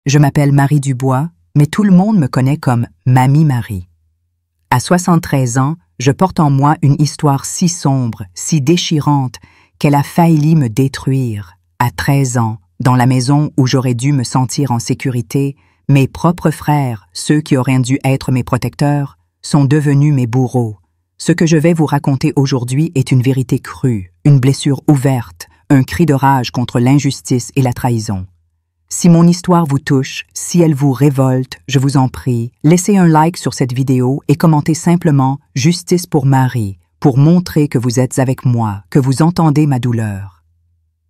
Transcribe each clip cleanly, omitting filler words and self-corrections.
Je m'appelle Marie Dubois, mais tout le monde me connaît comme Mamie Marie. À 73 ans, je porte en moi une histoire si sombre, si déchirante, qu'elle a failli me détruire. À 13 ans, dans la maison où j'aurais dû me sentir en sécurité, mes propres frères, ceux qui auraient dû être mes protecteurs, sont devenus mes bourreaux. Ce que je vais vous raconter aujourd'hui est une vérité crue, une blessure ouverte, un cri de rage contre l'injustice et la trahison. Si mon histoire vous touche, si elle vous révolte, je vous en prie, laissez un like sur cette vidéo et commentez simplement « Justice pour Marie » pour montrer que vous êtes avec moi, que vous entendez ma douleur.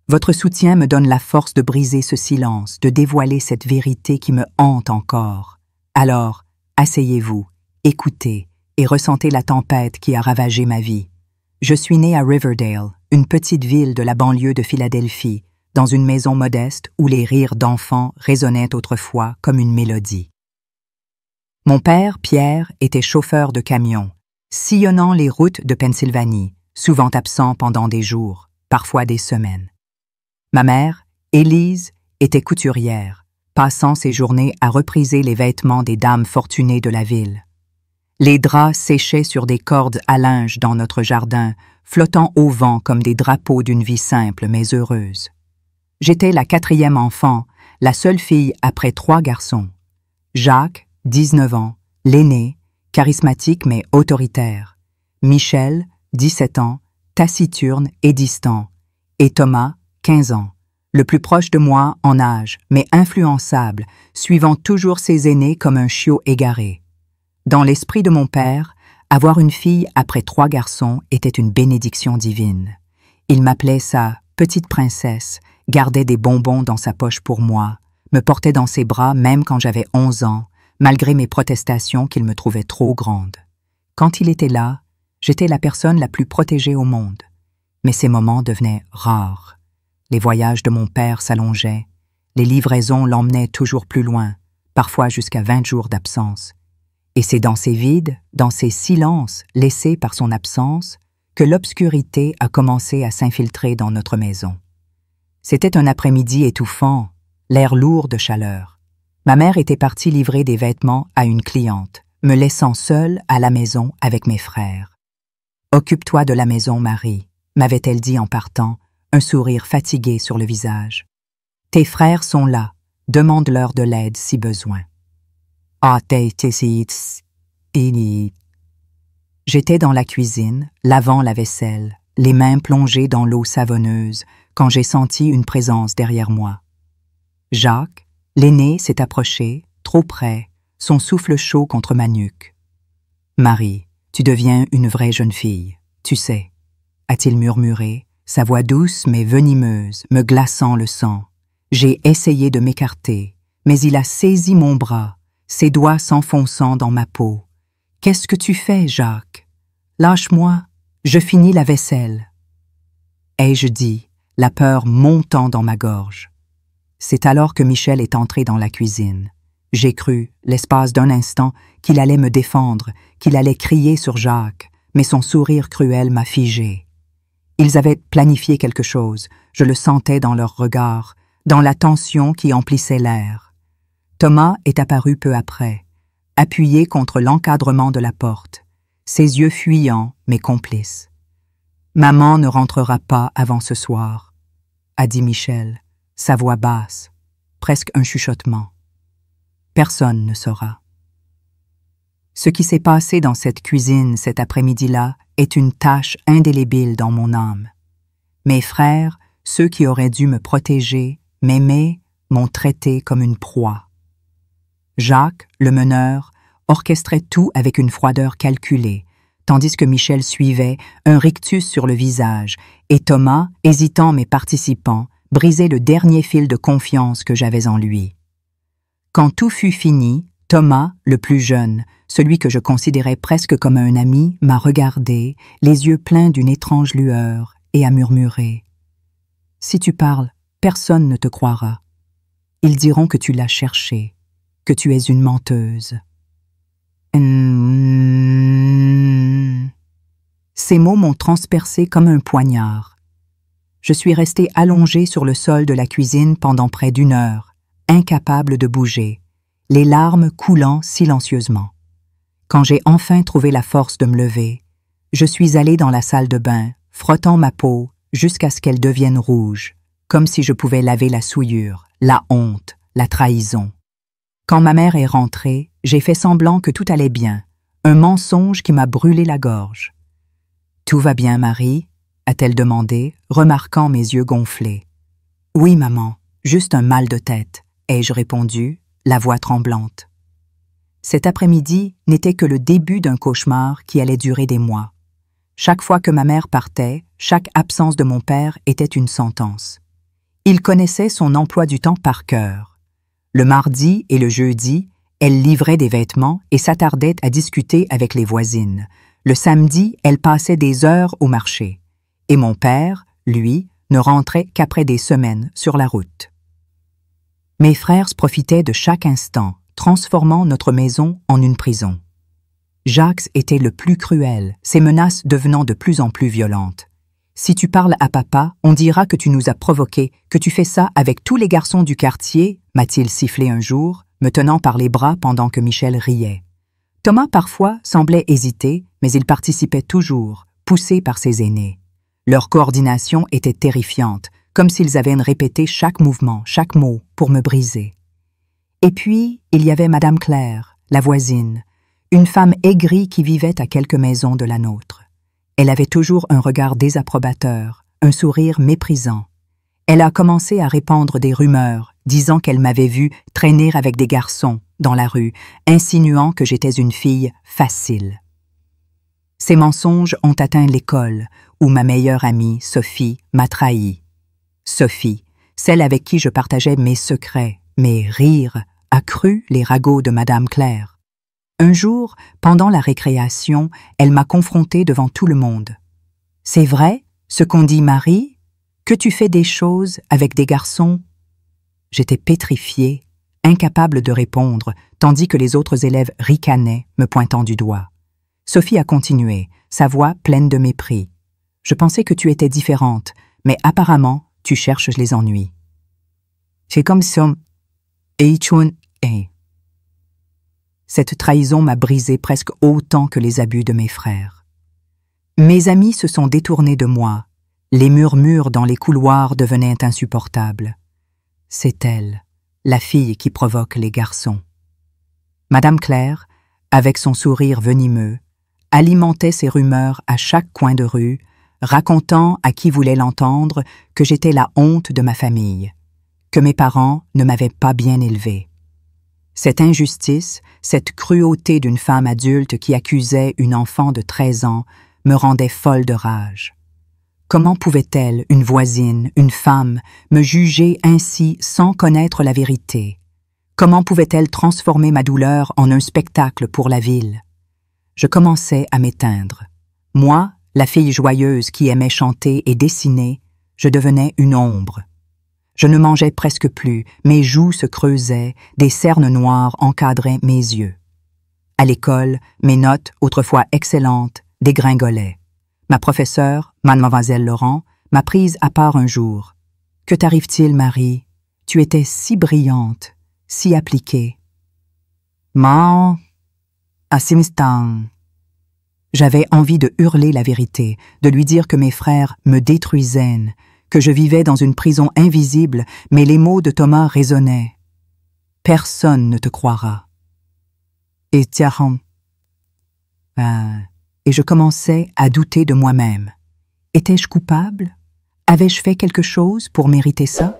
Votre soutien me donne la force de briser ce silence, de dévoiler cette vérité qui me hante encore. Alors, asseyez-vous, écoutez et ressentez la tempête qui a ravagé ma vie. Je suis née à Riverdale, une petite ville de la banlieue de Philadelphie, dans une maison modeste où les rires d'enfants résonnaient autrefois comme une mélodie. Mon père, Pierre, était chauffeur de camion, sillonnant les routes de Pennsylvanie, souvent absent pendant des jours, parfois des semaines. Ma mère, Élise, était couturière, passant ses journées à repriser les vêtements des dames fortunées de la ville. Les draps séchaient sur des cordes à linge dans notre jardin, flottant au vent comme des drapeaux d'une vie simple mais heureuse. J'étais la 4e enfant, la seule fille après 3 garçons. Jacques, 19 ans, l'aîné, charismatique mais autoritaire. Michel, 17 ans, taciturne et distant. Et Thomas, 15 ans, le plus proche de moi en âge, mais influençable, suivant toujours ses aînés comme un chiot égaré. Dans l'esprit de mon père, avoir une fille après 3 garçons était une bénédiction divine. Il m'appelait sa petite princesse, gardait des bonbons dans sa poche pour moi, me portait dans ses bras même quand j'avais 11 ans, malgré mes protestations qu'il me trouvait trop grande. Quand il était là, j'étais la personne la plus protégée au monde. Mais ces moments devenaient rares. Les voyages de mon père s'allongeaient, les livraisons l'emmenaient toujours plus loin, parfois jusqu'à 20 jours d'absence. Et c'est dans ces vides, dans ces silences laissés par son absence, que l'obscurité a commencé à s'infiltrer dans notre maison. C'était un après-midi étouffant, l'air lourd de chaleur. Ma mère était partie livrer des vêtements à une cliente, me laissant seule à la maison avec mes frères. « Occupe-toi de la maison, Marie », m'avait-elle dit en partant, un sourire fatigué sur le visage. « Tes frères sont là, demande-leur de l'aide si besoin. » J'étais dans la cuisine, lavant la vaisselle, les mains plongées dans l'eau savonneuse, quand j'ai senti une présence derrière moi. Jacques, l'aîné, s'est approché, trop près, son souffle chaud contre ma nuque. « Marie, tu deviens une vraie jeune fille, tu sais, » a-t-il murmuré, sa voix douce mais venimeuse, me glaçant le sang. J'ai essayé de m'écarter, mais il a saisi mon bras, ses doigts s'enfonçant dans ma peau. « Qu'est-ce que tu fais, Jacques? Lâche-moi, je finis la vaisselle. » Ai-je dit, la peur montant dans ma gorge. C'est alors que Michel est entré dans la cuisine. J'ai cru, l'espace d'un instant, qu'il allait me défendre, qu'il allait crier sur Jacques, mais son sourire cruel m'a figé. Ils avaient planifié quelque chose, je le sentais dans leur regard, dans la tension qui emplissait l'air. Thomas est apparu peu après, appuyé contre l'encadrement de la porte, ses yeux fuyants mais complices. « Maman ne rentrera pas avant ce soir », a dit Michel, sa voix basse, presque un chuchotement. Personne ne saura. Ce qui s'est passé dans cette cuisine cet après-midi-là est une tache indélébile dans mon âme. Mes frères, ceux qui auraient dû me protéger, m'aimer, m'ont traité comme une proie. Jacques, le meneur, orchestrait tout avec une froideur calculée, tandis que Michel suivait, un rictus sur le visage, et Thomas, hésitant mais participant, brisait le dernier fil de confiance que j'avais en lui. Quand tout fut fini, Thomas, le plus jeune, celui que je considérais presque comme un ami, m'a regardé, les yeux pleins d'une étrange lueur, et a murmuré « Si tu parles, personne ne te croira. Ils diront que tu l'as cherché, que tu es une menteuse. » Ces mots m'ont transpercé comme un poignard. Je suis restée allongée sur le sol de la cuisine pendant près d'1 heure, incapable de bouger, les larmes coulant silencieusement. Quand j'ai enfin trouvé la force de me lever, je suis allée dans la salle de bain, frottant ma peau jusqu'à ce qu'elle devienne rouge, comme si je pouvais laver la souillure, la honte, la trahison. Quand ma mère est rentrée, j'ai fait semblant que tout allait bien, un mensonge qui m'a brûlé la gorge. « Tout va bien, Marie ?» a-t-elle demandé, remarquant mes yeux gonflés. « Oui, maman, juste un mal de tête », ai-je répondu, la voix tremblante. Cet après-midi n'était que le début d'un cauchemar qui allait durer des mois. Chaque fois que ma mère partait, chaque absence de mon père était une sentence. Il connaissait son emploi du temps par cœur. Le mardi et le jeudi, elle livrait des vêtements et s'attardait à discuter avec les voisines. Le samedi, elle passait des heures au marché. Et mon père, lui, ne rentrait qu'après des semaines sur la route. Mes frères profitaient de chaque instant, transformant notre maison en une prison. Jacques était le plus cruel, ses menaces devenant de plus en plus violentes. « Si tu parles à papa, on dira que tu nous as provoqués, que tu fais ça avec tous les garçons du quartier », m'a-t-il sifflé un jour, me tenant par les bras pendant que Michel riait. Thomas, parfois, semblait hésiter, mais il participait toujours, poussé par ses aînés. Leur coordination était terrifiante, comme s'ils avaient répété chaque mouvement, chaque mot, pour me briser. Et puis, il y avait Madame Claire, la voisine, une femme aigrie qui vivait à quelques maisons de la nôtre. Elle avait toujours un regard désapprobateur, un sourire méprisant. Elle a commencé à répandre des rumeurs, disant qu'elle m'avait vu traîner avec des garçons dans la rue, insinuant que j'étais une fille facile. Ces mensonges ont atteint l'école, où ma meilleure amie, Sophie, m'a trahi. Sophie, celle avec qui je partageais mes secrets, mes rires, a cru les ragots de Madame Claire. Un jour, pendant la récréation, elle m'a confrontée devant tout le monde. « C'est vrai, ce qu'on dit Marie, que tu fais des choses avec des garçons ?» J'étais pétrifiée, incapable de répondre, tandis que les autres élèves ricanaient, me pointant du doigt. Sophie a continué, sa voix pleine de mépris. « Je pensais que tu étais différente, mais apparemment, tu cherches les ennuis. » C'est comme si Cette trahison m'a brisé presque autant que les abus de mes frères. Mes amis se sont détournés de moi. Les murmures dans les couloirs devenaient insupportables. C'est elle, la fille qui provoque les garçons. Madame Claire, avec son sourire venimeux, alimentait ces rumeurs à chaque coin de rue, racontant à qui voulait l'entendre que j'étais la honte de ma famille, que mes parents ne m'avaient pas bien élevée. Cette injustice, cette cruauté d'une femme adulte qui accusait une enfant de 13 ans me rendait folle de rage. Comment pouvait-elle, une voisine, une femme, me juger ainsi sans connaître la vérité? Comment pouvait-elle transformer ma douleur en un spectacle pour la ville? Je commençais à m'éteindre. Moi, la fille joyeuse qui aimait chanter et dessiner, je devenais une ombre. Je ne mangeais presque plus, mes joues se creusaient, des cernes noires encadraient mes yeux. À l'école, mes notes, autrefois excellentes, dégringolaient. Ma professeure, Mademoiselle Laurent, m'a prise à part un jour. « Que t'arrive-t-il, Marie? Tu étais si brillante, si appliquée. »« Ma, Asimstan. » J'avais envie de hurler la vérité, de lui dire que mes frères me détruisaient, que je vivais dans une prison invisible, mais les mots de Thomas résonnaient. « Personne ne te croira. » Et tiens, et je commençais à douter de moi-même. Étais-je coupable? Avais-je fait quelque chose pour mériter ça?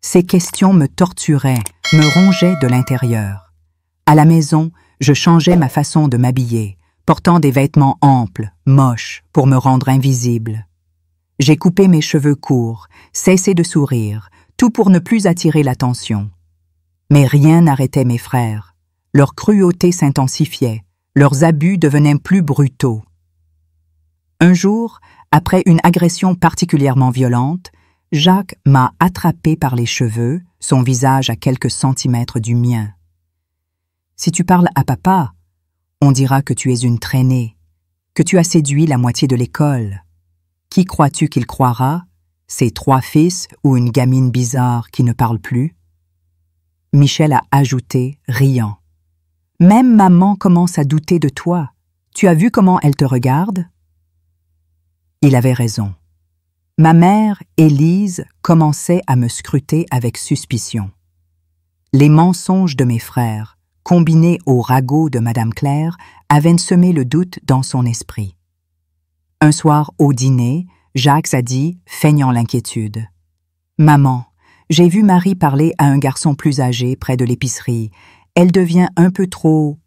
Ces questions me torturaient, me rongeaient de l'intérieur. À la maison, je changeais ma façon de m'habiller, portant des vêtements amples, moches, pour me rendre invisible. J'ai coupé mes cheveux courts, cessé de sourire, tout pour ne plus attirer l'attention. Mais rien n'arrêtait mes frères. Leur cruauté s'intensifiait, leurs abus devenaient plus brutaux. Un jour, après une agression particulièrement violente, Jacques m'a attrapé par les cheveux, son visage à quelques centimètres du mien. « Si tu parles à papa, on dira que tu es une traînée, que tu as séduit la moitié de l'école. Qui crois-tu qu'il croira? Ses 3 fils ou une gamine bizarre qui ne parle plus? » Michel a ajouté, riant. « Même maman commence à douter de toi. Tu as vu comment elle te regarde? » Il avait raison. Ma mère, Élise, commençait à me scruter avec suspicion. Les mensonges de mes frères, combinés aux ragots de Madame Claire, avaient semé le doute dans son esprit. Un soir, au dîner, Jacques a dit, feignant l'inquiétude. « Maman, j'ai vu Marie parler à un garçon plus âgé près de l'épicerie. Elle devient un peu trop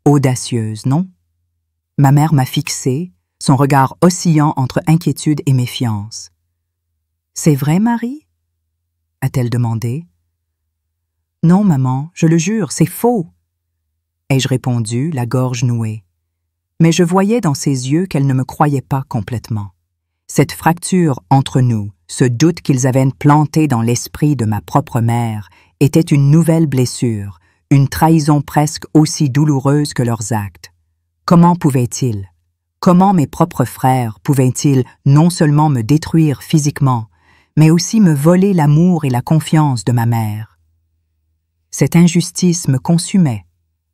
audacieuse, non? » Ma mère m'a fixé, son regard oscillant entre inquiétude et méfiance. « C'est vrai, Marie? » a-t-elle demandé. « Non, maman, je le jure, c'est faux. » ai-je répondu, la gorge nouée. Mais je voyais dans ses yeux qu'elle ne me croyait pas complètement. Cette fracture entre nous, ce doute qu'ils avaient planté dans l'esprit de ma propre mère, était une nouvelle blessure, une trahison presque aussi douloureuse que leurs actes. Comment pouvaient-ils? Comment mes propres frères pouvaient-ils non seulement me détruire physiquement, mais aussi me voler l'amour et la confiance de ma mère? Cette injustice me consumait,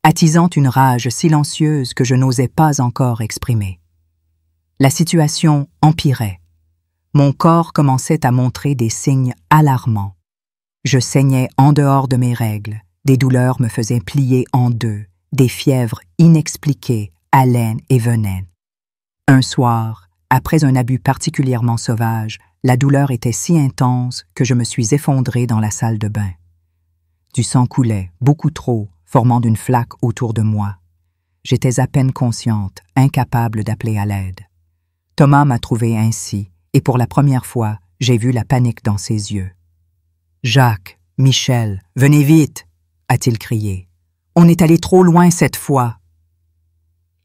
attisant une rage silencieuse que je n'osais pas encore exprimer. La situation empirait. Mon corps commençait à montrer des signes alarmants. Je saignais en dehors de mes règles, des douleurs me faisaient plier en deux, des fièvres inexpliquées, haleine et venin. Un soir, après un abus particulièrement sauvage, la douleur était si intense que je me suis effondrée dans la salle de bain. Du sang coulait, beaucoup trop, formant une flaque autour de moi. J'étais à peine consciente, incapable d'appeler à l'aide. Thomas m'a trouvée ainsi, et pour la première fois, j'ai vu la panique dans ses yeux. « Jacques, Michel, venez vite !» a-t-il crié. « On est allé trop loin cette fois !»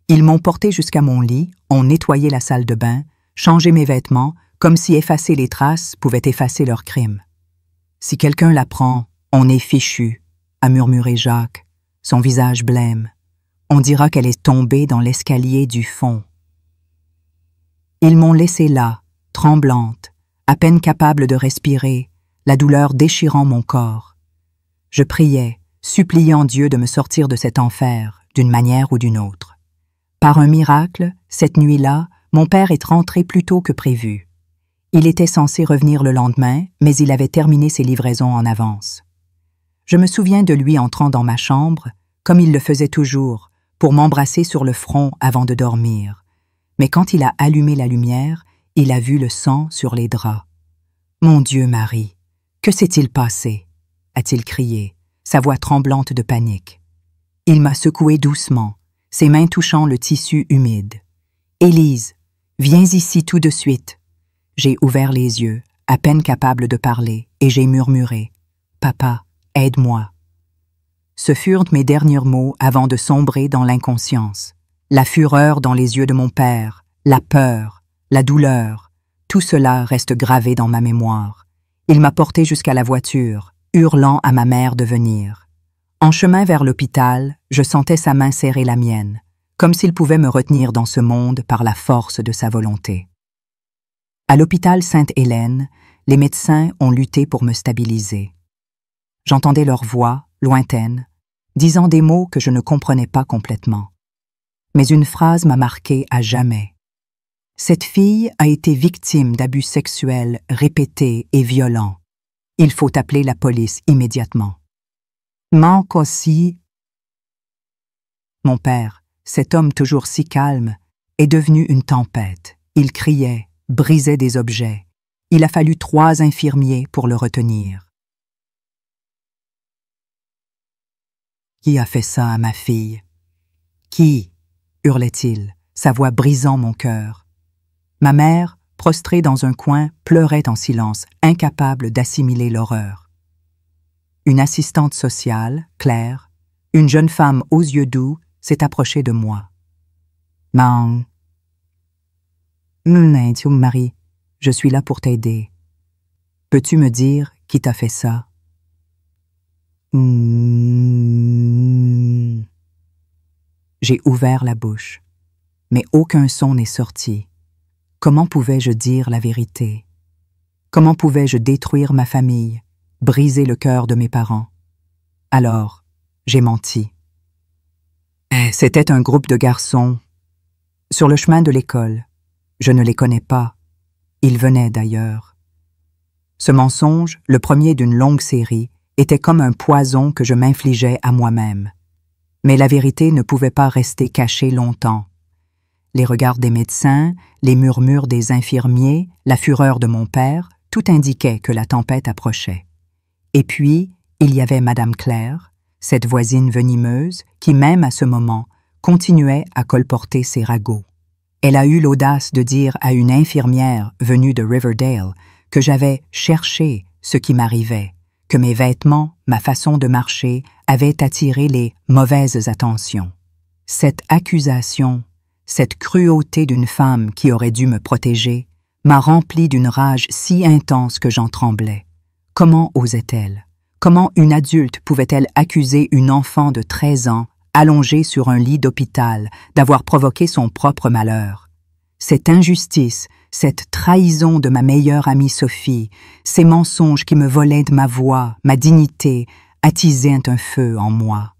Ils m'ont porté jusqu'à mon lit, ont nettoyé la salle de bain, changé mes vêtements, comme si effacer les traces pouvait effacer leur crime. « Si quelqu'un l'apprend, on est fichu », a murmuré Jacques, son visage blême. « On dira qu'elle est tombée dans l'escalier du fond. » Ils m'ont laissée là, tremblante, à peine capable de respirer, la douleur déchirant mon corps. Je priais, suppliant Dieu de me sortir de cet enfer, d'une manière ou d'une autre. Par un miracle, cette nuit-là, mon père est rentré plus tôt que prévu. Il était censé revenir le lendemain, mais il avait terminé ses livraisons en avance. Je me souviens de lui entrant dans ma chambre, comme il le faisait toujours, pour m'embrasser sur le front avant de dormir. Mais quand il a allumé la lumière, il a vu le sang sur les draps. « Mon Dieu, Marie, que s'est-il passé ?» a-t-il crié, sa voix tremblante de panique. Il m'a secoué doucement, ses mains touchant le tissu humide. « Élise, viens ici tout de suite. » J'ai ouvert les yeux, à peine capable de parler, et j'ai murmuré « Papa, aide-moi. » Ce furent mes derniers mots avant de sombrer dans l'inconscience. La fureur dans les yeux de mon père, la peur, la douleur, tout cela reste gravé dans ma mémoire. Il m'a porté jusqu'à la voiture, hurlant à ma mère de venir. En chemin vers l'hôpital, je sentais sa main serrer la mienne, comme s'il pouvait me retenir dans ce monde par la force de sa volonté. À l'hôpital Sainte-Hélène, les médecins ont lutté pour me stabiliser. J'entendais leur voix, lointaine, disant des mots que je ne comprenais pas complètement. Mais une phrase m'a marquée à jamais. Cette fille a été victime d'abus sexuels répétés et violents. Il faut appeler la police immédiatement. Manque aussi. Mon père, cet homme toujours si calme, est devenu une tempête. Il criait, brisait des objets. Il a fallu 3 infirmiers pour le retenir. Qui a fait ça à ma fille? Qui? Hurlait-il, sa voix brisant mon cœur. Ma mère, prostrée dans un coin, pleurait en silence, incapable d'assimiler l'horreur. Une assistante sociale, Claire, une jeune femme aux yeux doux, s'est approchée de moi. « Maman, Marie, je suis là pour t'aider. Peux-tu me dire qui t'a fait ça? » J'ai ouvert la bouche, mais aucun son n'est sorti. Comment pouvais-je dire la vérité? Comment pouvais-je détruire ma famille, briser le cœur de mes parents? Alors, j'ai menti. C'était un groupe de garçons. Sur le chemin de l'école. Je ne les connais pas. Ils venaient d'ailleurs. Ce mensonge, le premier d'une longue série, était comme un poison que je m'infligeais à moi-même. Mais la vérité ne pouvait pas rester cachée longtemps. Les regards des médecins, les murmures des infirmiers, la fureur de mon père, tout indiquait que la tempête approchait. Et puis, il y avait Madame Claire, cette voisine venimeuse qui, même à ce moment, continuait à colporter ses ragots. Elle a eu l'audace de dire à une infirmière venue de Riverdale que j'avais cherché ce qui m'arrivait, que mes vêtements, ma façon de marcher avaient attiré les mauvaises attentions. Cette accusation, cette cruauté d'une femme qui aurait dû me protéger, m'a rempli d'une rage si intense que j'en tremblais. Comment osait-elle? Comment une adulte pouvait-elle accuser une enfant de 13 ans, allongée sur un lit d'hôpital, d'avoir provoqué son propre malheur? Cette injustice, cette trahison de ma meilleure amie Sophie, ces mensonges qui me volaient de ma voix, ma dignité, attisaient un feu en moi.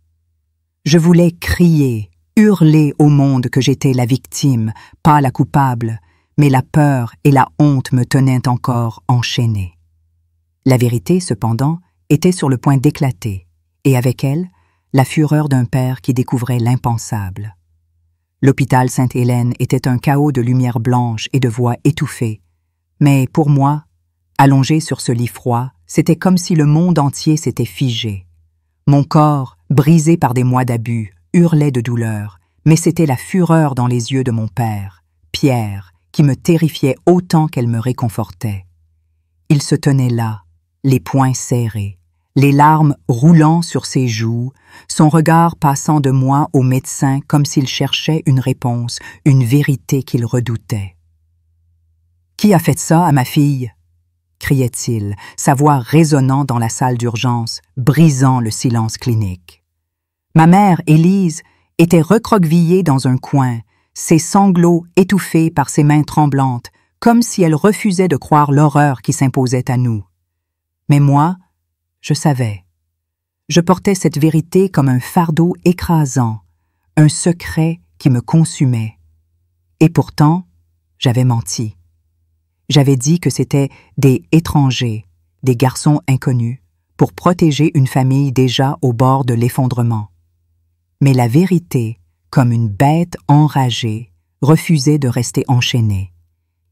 Je voulais crier, hurler au monde que j'étais la victime, pas la coupable, mais la peur et la honte me tenaient encore enchaînée. La vérité, cependant, était sur le point d'éclater, et avec elle, la fureur d'un père qui découvrait l'impensable. L'hôpital Sainte-Hélène était un chaos de lumière blanche et de voix étouffées, mais pour moi, allongé sur ce lit froid, c'était comme si le monde entier s'était figé. Mon corps, brisé par des mois d'abus, hurlait de douleur, mais c'était la fureur dans les yeux de mon père, Pierre, qui me terrifiait autant qu'elle me réconfortait. Il se tenait là, les poings serrés, les larmes roulant sur ses joues, son regard passant de moi au médecin comme s'il cherchait une réponse, une vérité qu'il redoutait. « Qui a fait ça à ma fille ?» criait-il, sa voix résonnant dans la salle d'urgence, brisant le silence clinique. Ma mère, Élise, était recroquevillée dans un coin, ses sanglots étouffés par ses mains tremblantes, comme si elle refusait de croire l'horreur qui s'imposait à nous. Mais moi, je savais. Je portais cette vérité comme un fardeau écrasant, un secret qui me consumait. Et pourtant, j'avais menti. J'avais dit que c'était des étrangers, des garçons inconnus, pour protéger une famille déjà au bord de l'effondrement. Mais la vérité, comme une bête enragée, refusait de rester enchaînée.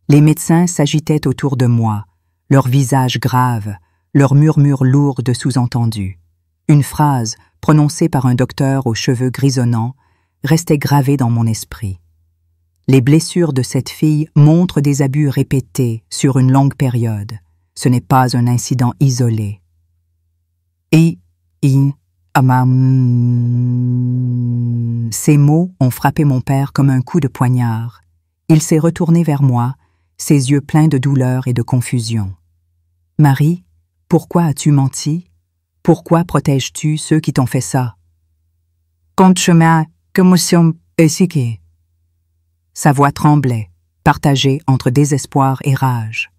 Les médecins s'agitaient autour de moi, leurs visages graves, leurs murmures lourds de sous-entendus. Une phrase, prononcée par un docteur aux cheveux grisonnants, restait gravée dans mon esprit. Les blessures de cette fille montrent des abus répétés sur une longue période. Ce n'est pas un incident isolé. Ces mots ont frappé mon père comme un coup de poignard. Il s'est retourné vers moi, ses yeux pleins de douleur et de confusion. « Marie, pourquoi as-tu menti? Pourquoi protèges-tu ceux qui t'ont fait ça? » Sa voix tremblait, partagée entre désespoir et rage.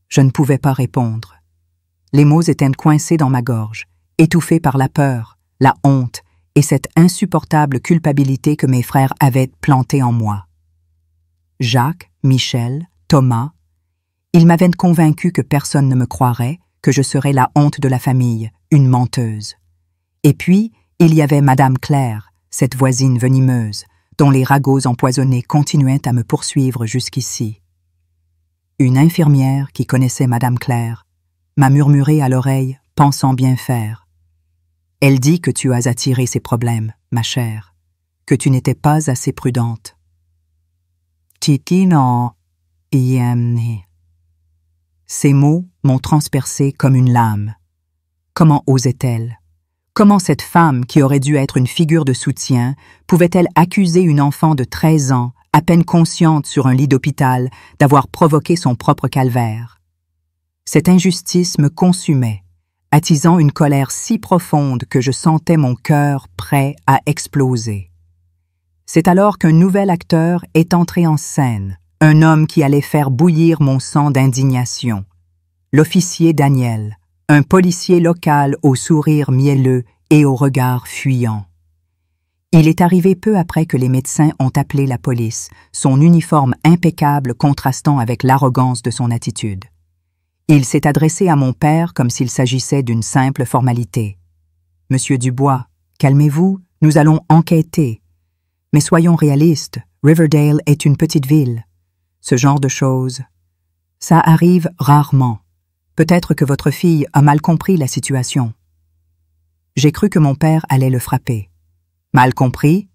Je ne pouvais pas répondre. Les mots étaient coincés dans ma gorge, étouffés par la peur, la honte et cette insupportable culpabilité que mes frères avaient plantée en moi. Jacques, Michel, Thomas, ils m'avaient convaincu que personne ne me croirait, que je serais la honte de la famille, une menteuse. Et puis, il y avait Madame Claire, cette voisine venimeuse, dont les ragots empoisonnés continuaient à me poursuivre jusqu'ici. Une infirmière qui connaissait Madame Claire m'a murmuré à l'oreille, pensant bien faire. Elle dit que tu as attiré ces problèmes, ma chère, que tu n'étais pas assez prudente. Ces mots m'ont transpercé comme une lame. Comment osait-elle? Comment cette femme, qui aurait dû être une figure de soutien, pouvait-elle accuser une enfant de 13 ans, à peine consciente sur un lit d'hôpital, d'avoir provoqué son propre calvaire? Cette injustice me consumait, attisant une colère si profonde que je sentais mon cœur prêt à exploser. C'est alors qu'un nouvel acteur est entré en scène, un homme qui allait faire bouillir mon sang d'indignation. L'officier Daniel, un policier local au sourire mielleux et au regard fuyant. Il est arrivé peu après que les médecins ont appelé la police, son uniforme impeccable contrastant avec l'arrogance de son attitude. Il s'est adressé à mon père comme s'il s'agissait d'une simple formalité. « Monsieur Dubois, calmez-vous, nous allons enquêter. Mais soyons réalistes, Riverdale est une petite ville. Ce genre de choses, ça arrive rarement. Peut-être que votre fille a mal compris la situation. » J'ai cru que mon père allait le frapper. « Mal compris ?»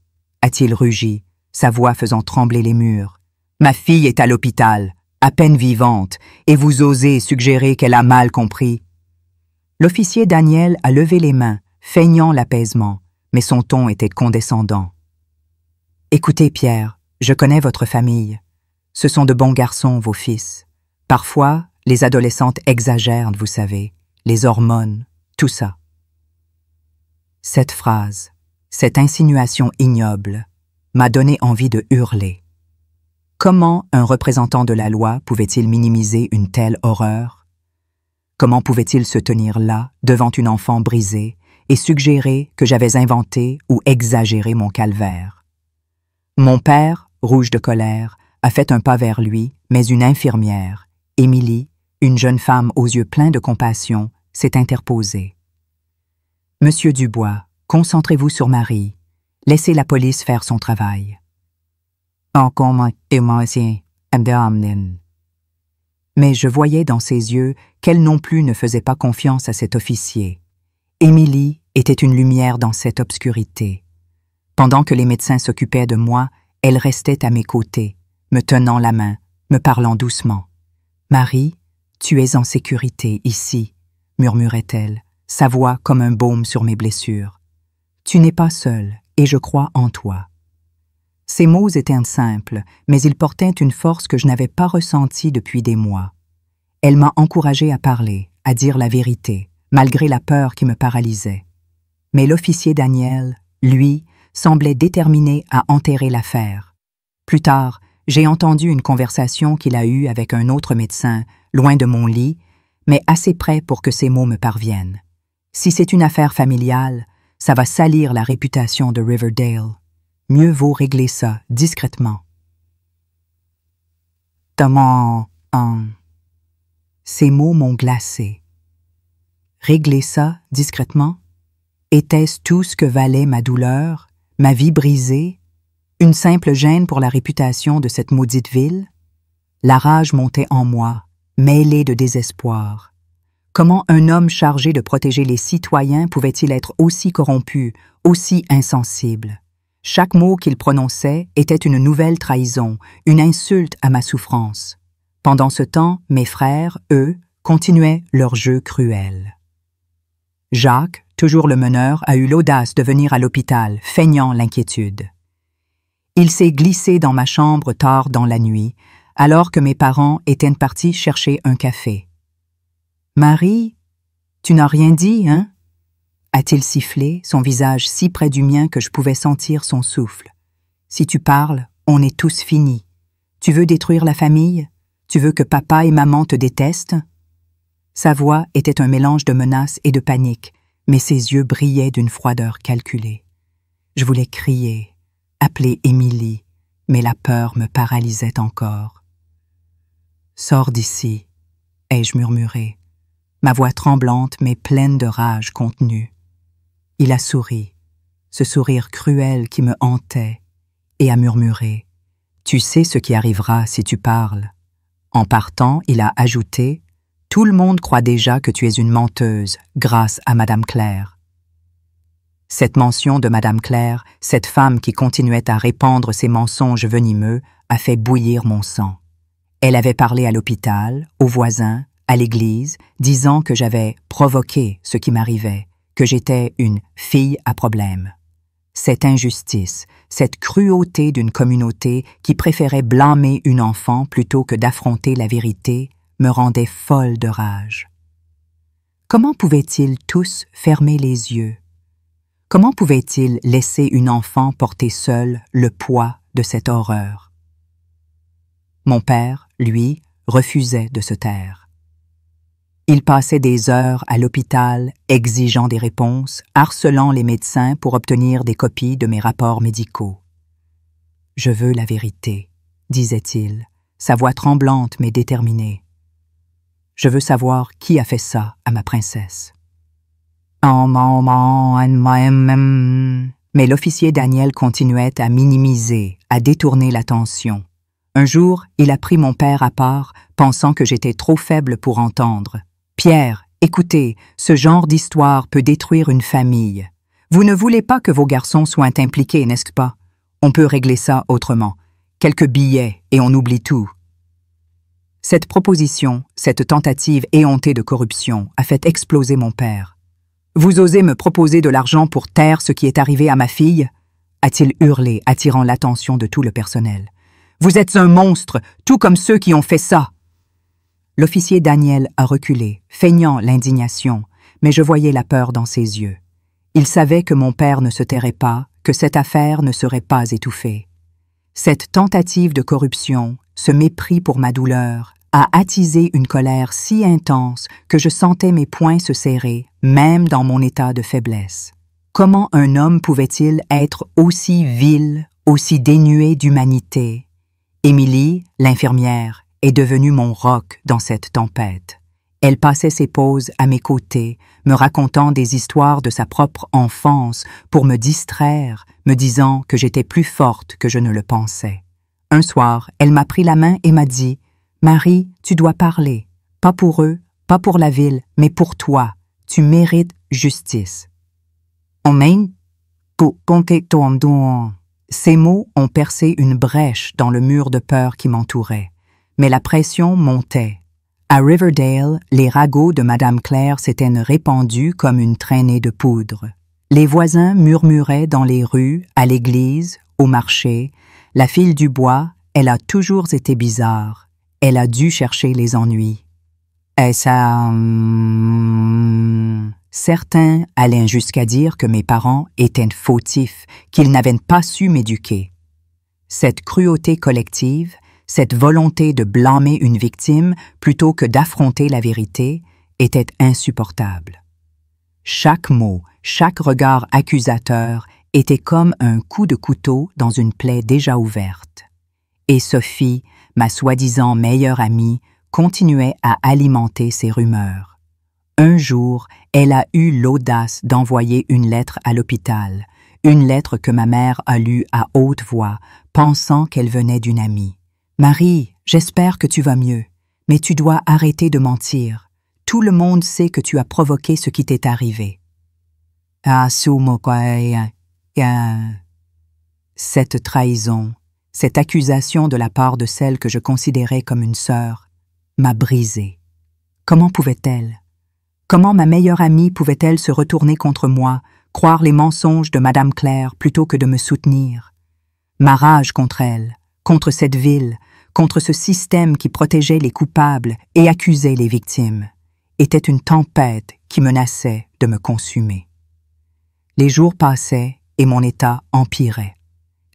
a-t-il rugi, sa voix faisant trembler les murs. « Ma fille est à l'hôpital, à peine vivante, et vous osez suggérer qu'elle a mal compris. » L'officier Daniel a levé les mains, feignant l'apaisement, mais son ton était condescendant. « Écoutez, Pierre, je connais votre famille. Ce sont de bons garçons, vos fils. Parfois, les adolescentes exagèrent, vous savez, les hormones, tout ça. » Cette phrase, cette insinuation ignoble, m'a donné envie de hurler. Comment un représentant de la loi pouvait-il minimiser une telle horreur? Comment pouvait-il se tenir là, devant une enfant brisée, et suggérer que j'avais inventé ou exagéré mon calvaire? Mon père, rouge de colère, a fait un pas vers lui, mais une infirmière, Émilie, une jeune femme aux yeux pleins de compassion, s'est interposée. « Monsieur Dubois, concentrez-vous sur Marie. Laissez la police faire son travail. » Mais je voyais dans ses yeux qu'elle non plus ne faisait pas confiance à cet officier. Émilie était une lumière dans cette obscurité. Pendant que les médecins s'occupaient de moi, elle restait à mes côtés, me tenant la main, me parlant doucement. « Marie, tu es en sécurité ici, » murmurait-elle, sa voix comme un baume sur mes blessures. « Tu n'es pas seule, et je crois en toi. » Ces mots étaient simples, mais ils portaient une force que je n'avais pas ressentie depuis des mois. Elle m'a encouragée à parler, à dire la vérité, malgré la peur qui me paralysait. Mais l'officier Daniel, lui, semblait déterminé à enterrer l'affaire. Plus tard, j'ai entendu une conversation qu'il a eue avec un autre médecin, loin de mon lit, mais assez près pour que ces mots me parviennent. Si c'est une affaire familiale, ça va salir la réputation de Riverdale. Mieux vaut régler ça discrètement. Ces mots m'ont glacé. Régler ça discrètement? Était-ce tout ce que valait ma douleur, ma vie brisée, une simple gêne pour la réputation de cette maudite ville? La rage montait en moi, mêlée de désespoir. Comment un homme chargé de protéger les citoyens pouvait-il être aussi corrompu, aussi insensible? Chaque mot qu'il prononçait était une nouvelle trahison, une insulte à ma souffrance. Pendant ce temps, mes frères, eux, continuaient leur jeu cruel. Jacques, toujours le meneur, a eu l'audace de venir à l'hôpital, feignant l'inquiétude. Il s'est glissé dans ma chambre tard dans la nuit, alors que mes parents étaient partis chercher un café. « Marie, tu n'as rien dit, hein ?» a-t-il sifflé, son visage si près du mien que je pouvais sentir son souffle. « Si tu parles, on est tous finis. Tu veux détruire la famille? Tu veux que papa et maman te détestent? » Sa voix était un mélange de menace et de panique, mais ses yeux brillaient d'une froideur calculée. Je voulais crier, appeler Émilie, mais la peur me paralysait encore. « Sors d'ici, » ai-je murmuré, ma voix tremblante mais pleine de rage contenue. Il a souri, ce sourire cruel qui me hantait, et a murmuré « Tu sais ce qui arrivera si tu parles. » En partant, il a ajouté « Tout le monde croit déjà que tu es une menteuse grâce à Madame Claire. » Cette mention de Madame Claire, cette femme qui continuait à répandre ses mensonges venimeux, a fait bouillir mon sang. Elle avait parlé à l'hôpital, aux voisins, à l'église, disant que j'avais provoqué ce qui m'arrivait, que j'étais une fille à problème. Cette injustice, cette cruauté d'une communauté qui préférait blâmer une enfant plutôt que d'affronter la vérité me rendait folle de rage. Comment pouvaient-ils tous fermer les yeux? Comment pouvaient-ils laisser une enfant porter seule le poids de cette horreur? Mon père, lui, refusait de se taire. Il passait des heures à l'hôpital, exigeant des réponses, harcelant les médecins pour obtenir des copies de mes rapports médicaux. « Je veux la vérité », disait-il, sa voix tremblante mais déterminée. « Je veux savoir qui a fait ça à ma princesse. » Mais l'officier Daniel continuait à minimiser, à détourner l'attention. Un jour, il a pris mon père à part, pensant que j'étais trop faible pour entendre. « Pierre, écoutez, ce genre d'histoire peut détruire une famille. Vous ne voulez pas que vos garçons soient impliqués, n'est-ce pas? On peut régler ça autrement. Quelques billets et on oublie tout. » Cette proposition, cette tentative éhontée de corruption a fait exploser mon père. « Vous osez me proposer de l'argent pour taire ce qui est arrivé à ma fille ?» a-t-il hurlé, attirant l'attention de tout le personnel. « Vous êtes un monstre, tout comme ceux qui ont fait ça !» L'officier Daniel a reculé, feignant l'indignation, mais je voyais la peur dans ses yeux. Il savait que mon père ne se tairait pas, que cette affaire ne serait pas étouffée. Cette tentative de corruption, ce mépris pour ma douleur, a attisé une colère si intense que je sentais mes poings se serrer, même dans mon état de faiblesse. Comment un homme pouvait-il être aussi vil, aussi dénué d'humanité? Émilie, l'infirmière, est devenue mon roc dans cette tempête. Elle passait ses pauses à mes côtés, me racontant des histoires de sa propre enfance pour me distraire, me disant que j'étais plus forte que je ne le pensais. Un soir, elle m'a pris la main et m'a dit « Marie, tu dois parler, pas pour eux, pas pour la ville, mais pour toi. Tu mérites justice. » Ces mots ont percé une brèche dans le mur de peur qui m'entourait, mais la pression montait. À Riverdale, les ragots de Madame Claire s'étaient répandus comme une traînée de poudre. Les voisins murmuraient dans les rues, à l'église, au marché. La fille du bois, elle a toujours été bizarre. Elle a dû chercher les ennuis. Et ça... Certains allaient jusqu'à dire que mes parents étaient fautifs, qu'ils n'avaient pas su m'éduquer. Cette cruauté collective, cette volonté de blâmer une victime plutôt que d'affronter la vérité, était insupportable. Chaque mot, chaque regard accusateur était comme un coup de couteau dans une plaie déjà ouverte. Et Sophie, ma soi-disant meilleure amie, continuait à alimenter ces rumeurs. Un jour, elle a eu l'audace d'envoyer une lettre à l'hôpital, une lettre que ma mère a lue à haute voix, pensant qu'elle venait d'une amie. « Marie, j'espère que tu vas mieux, mais tu dois arrêter de mentir. Tout le monde sait que tu as provoqué ce qui t'est arrivé. » Cette trahison, cette accusation de la part de celle que je considérais comme une sœur, m'a brisée. Comment pouvait-elle? Comment ma meilleure amie pouvait-elle se retourner contre moi, croire les mensonges de Madame Claire plutôt que de me soutenir? Ma rage contre elle, contre cette ville, contre ce système qui protégeait les coupables et accusait les victimes, était une tempête qui menaçait de me consumer. Les jours passaient et mon état empirait.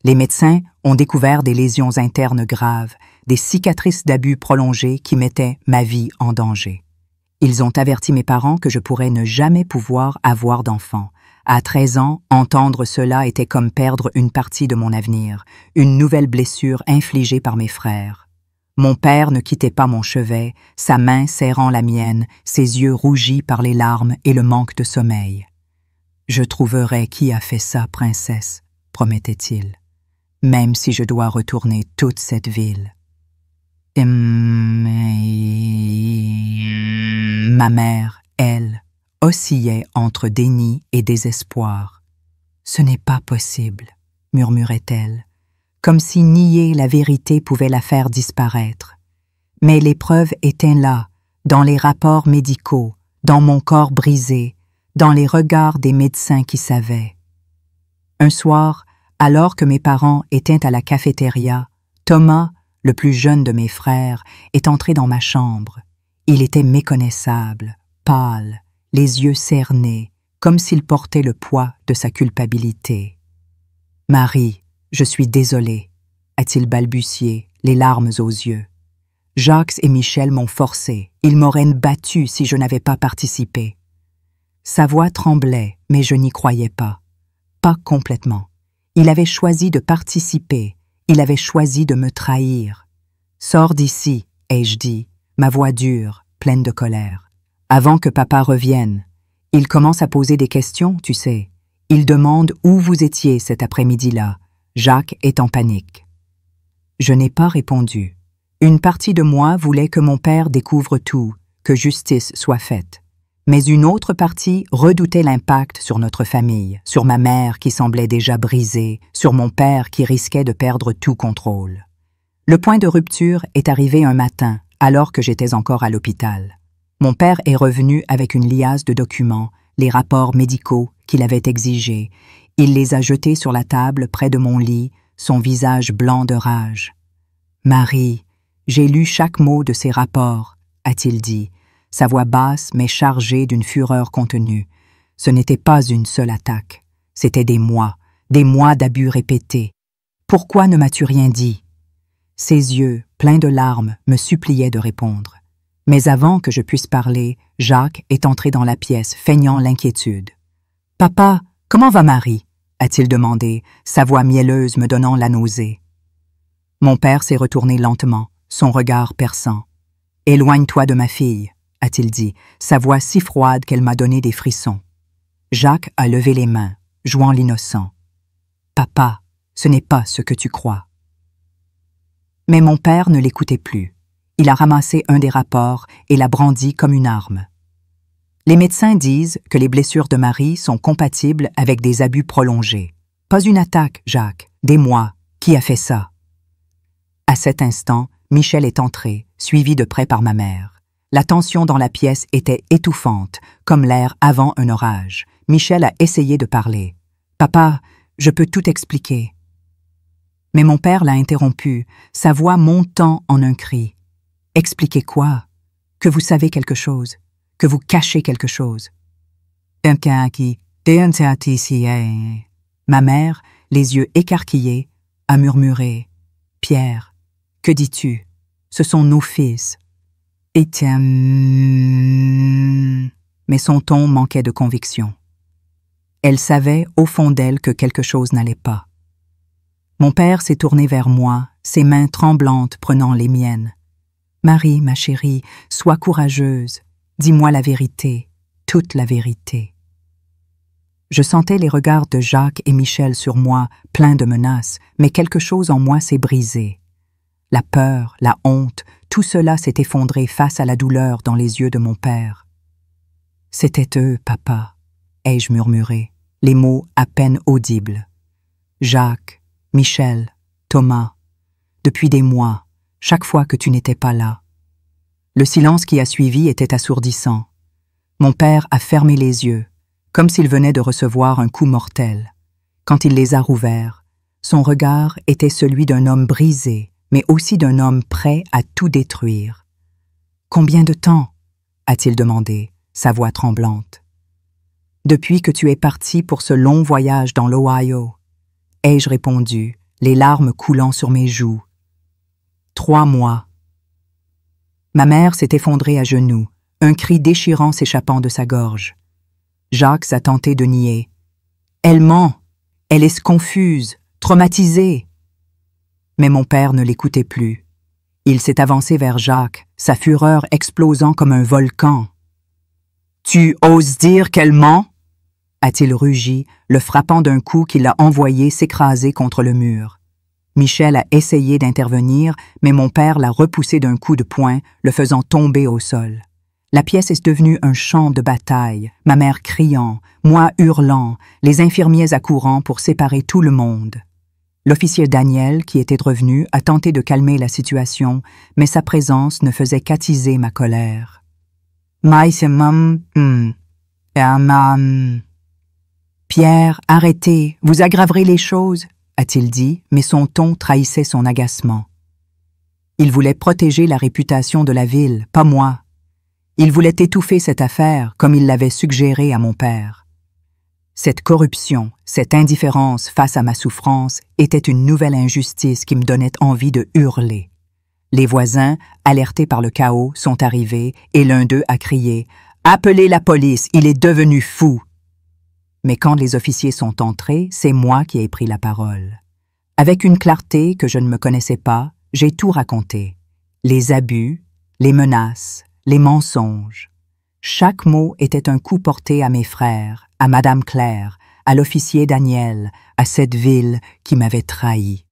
Les médecins ont découvert des lésions internes graves, des cicatrices d'abus prolongés qui mettaient ma vie en danger. Ils ont averti mes parents que je pourrais ne jamais pouvoir avoir d'enfant. À 13 ans, entendre cela était comme perdre une partie de mon avenir, une nouvelle blessure infligée par mes frères. Mon père ne quittait pas mon chevet, sa main serrant la mienne, ses yeux rougis par les larmes et le manque de sommeil. « Je trouverai qui a fait ça, princesse, » promettait-il, « même si je dois retourner toute cette ville. » Ma mère, elle, oscillait entre déni et désespoir. « Ce n'est pas possible, » murmurait-elle, comme si nier la vérité pouvait la faire disparaître. Mais les preuves étaient là, dans les rapports médicaux, dans mon corps brisé, dans les regards des médecins qui savaient. Un soir, alors que mes parents étaient à la cafétéria, Thomas, le plus jeune de mes frères, est entré dans ma chambre. Il était méconnaissable, pâle, les yeux cernés, comme s'il portait le poids de sa culpabilité. « Marie, je suis désolé, » a-t-il balbutié, les larmes aux yeux. « Jacques et Michel m'ont forcé. Ils m'auraient battu si je n'avais pas participé. Sa voix tremblait, mais je n'y croyais pas. Pas complètement. Il avait choisi de participer. Il avait choisi de me trahir. « Sors d'ici », ai-je dit, ma voix dure, pleine de colère. Avant que papa revienne, il commence à poser des questions, tu sais. Il demande où vous étiez cet après-midi-là. Jacques est en panique. Je n'ai pas répondu. Une partie de moi voulait que mon père découvre tout, que justice soit faite. Mais une autre partie redoutait l'impact sur notre famille, sur ma mère qui semblait déjà brisée, sur mon père qui risquait de perdre tout contrôle. Le point de rupture est arrivé un matin, alors que j'étais encore à l'hôpital. Mon père est revenu avec une liasse de documents, les rapports médicaux qu'il avait exigés. Il les a jetés sur la table près de mon lit, son visage blanc de rage. « Marie, j'ai lu chaque mot de ces rapports, » a-t-il dit, sa voix basse mais chargée d'une fureur contenue. Ce n'était pas une seule attaque, c'était des mois d'abus répétés. Pourquoi ne m'as-tu rien dit? Ses yeux, pleins de larmes, me suppliaient de répondre. Mais avant que je puisse parler, Jacques est entré dans la pièce, feignant l'inquiétude. « Papa, comment va Marie ?» a-t-il demandé, sa voix mielleuse me donnant la nausée. Mon père s'est retourné lentement, son regard perçant. « Éloigne-toi de ma fille », a-t-il dit, sa voix si froide qu'elle m'a donné des frissons. Jacques a levé les mains, jouant l'innocent. « Papa, ce n'est pas ce que tu crois. » Mais mon père ne l'écoutait plus. Il a ramassé un des rapports et l'a brandi comme une arme. Les médecins disent que les blessures de Marie sont compatibles avec des abus prolongés. Pas une attaque, Jacques, des mois. Qui a fait ça? À cet instant, Michel est entré, suivi de près par ma mère. La tension dans la pièce était étouffante, comme l'air avant un orage. Michel a essayé de parler. « Papa, je peux tout expliquer. » Mais mon père l'a interrompu, sa voix montant en un cri. « Expliquez quoi? Que vous savez quelque chose? Que vous cachez quelque chose? » Ma mère, les yeux écarquillés, a murmuré. « Pierre, que dis-tu? Ce sont nos fils. » Mais son ton manquait de conviction. Elle savait au fond d'elle que quelque chose n'allait pas. Mon père s'est tourné vers moi, ses mains tremblantes prenant les miennes. « Marie, ma chérie, sois courageuse. Dis-moi la vérité, toute la vérité. » Je sentais les regards de Jacques et Michel sur moi, pleins de menaces, mais quelque chose en moi s'est brisé. La peur, la honte, tout cela s'est effondré face à la douleur dans les yeux de mon père. « C'était eux, papa, » ai-je murmuré, les mots à peine audibles. Jacques, Michel, Thomas, depuis des mois, chaque fois que tu n'étais pas là. Le silence qui a suivi était assourdissant. Mon père a fermé les yeux, comme s'il venait de recevoir un coup mortel. Quand il les a rouverts, son regard était celui d'un homme brisé, mais aussi d'un homme prêt à tout détruire. « Combien de temps ?» a-t-il demandé, sa voix tremblante. « Depuis que tu es parti pour ce long voyage dans l'Ohio, » ai-je répondu, les larmes coulant sur mes joues. « 3 mois. » Ma mère s'est effondrée à genoux, un cri déchirant s'échappant de sa gorge. Jacques a tenté de nier. « Elle ment, elle est confuse, traumatisée. » Mais mon père ne l'écoutait plus. Il s'est avancé vers Jacques, sa fureur explosant comme un volcan. « Tu oses dire qu'elle ment ?» a-t-il rugi, le frappant d'un coup qui l'a envoyé s'écraser contre le mur. Michel a essayé d'intervenir, mais mon père l'a repoussé d'un coup de poing, le faisant tomber au sol. La pièce est devenue un champ de bataille, ma mère criant, moi hurlant, les infirmiers accourant pour séparer tout le monde. L'officier Daniel, qui était revenu, a tenté de calmer la situation, mais sa présence ne faisait qu'attiser ma colère. « Pierre, arrêtez, vous aggraverez les choses, » a-t-il dit, mais son ton trahissait son agacement. Il voulait protéger la réputation de la ville, pas moi. Il voulait étouffer cette affaire, comme il l'avait suggéré à mon père. Cette corruption, cette indifférence face à ma souffrance était une nouvelle injustice qui me donnait envie de hurler. Les voisins, alertés par le chaos, sont arrivés et l'un d'eux a crié « Appelez la police, il est devenu fou !» Mais quand les officiers sont entrés, c'est moi qui ai pris la parole. Avec une clarté que je ne me connaissais pas, j'ai tout raconté. Les abus, les menaces, les mensonges. Chaque mot était un coup porté à mes frères, à Madame Claire, à l'officier Daniel, à cette ville qui m'avait trahi.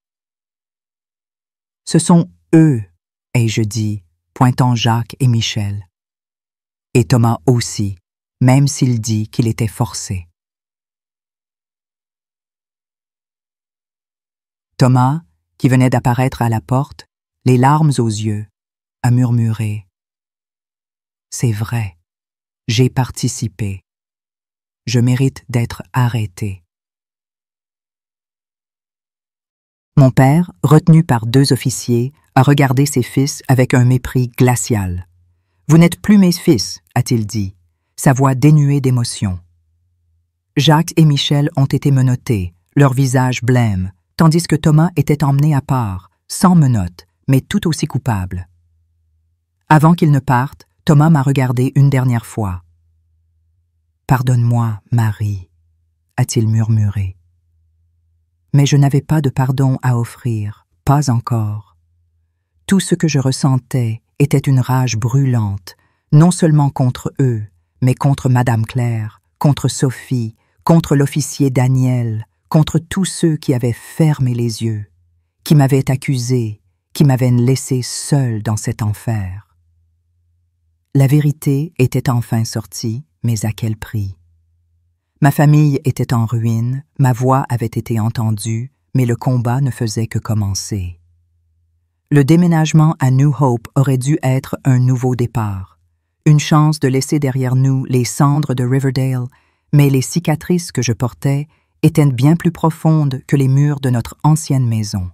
Ce sont eux, ai-je dit, pointant Jacques et Michel. Et Thomas aussi, même s'il dit qu'il était forcé. Thomas, qui venait d'apparaître à la porte, les larmes aux yeux, a murmuré « C'est vrai, j'ai participé. Je mérite d'être arrêté. » Mon père, retenu par 2 officiers, a regardé ses fils avec un mépris glacial. « Vous n'êtes plus mes fils, a-t-il dit, sa voix dénuée d'émotion. Jacques et Michel ont été menottés, leur visage blême, tandis que Thomas était emmené à part, sans menottes, mais tout aussi coupable. Avant qu'il ne parte, Thomas m'a regardé une dernière fois. « Pardonne-moi, Marie, » a-t-il murmuré. Mais je n'avais pas de pardon à offrir, pas encore. Tout ce que je ressentais était une rage brûlante, non seulement contre eux, mais contre Madame Claire, contre Sophie, contre l'officier Daniel, contre tous ceux qui avaient fermé les yeux, qui m'avaient accusé, qui m'avaient laissé seul dans cet enfer. La vérité était enfin sortie, mais à quel prix? Ma famille était en ruine, ma voix avait été entendue, mais le combat ne faisait que commencer. Le déménagement à New Hope aurait dû être un nouveau départ, une chance de laisser derrière nous les cendres de Riverdale, mais les cicatrices que je portais étaient bien plus profondes que les murs de notre ancienne maison.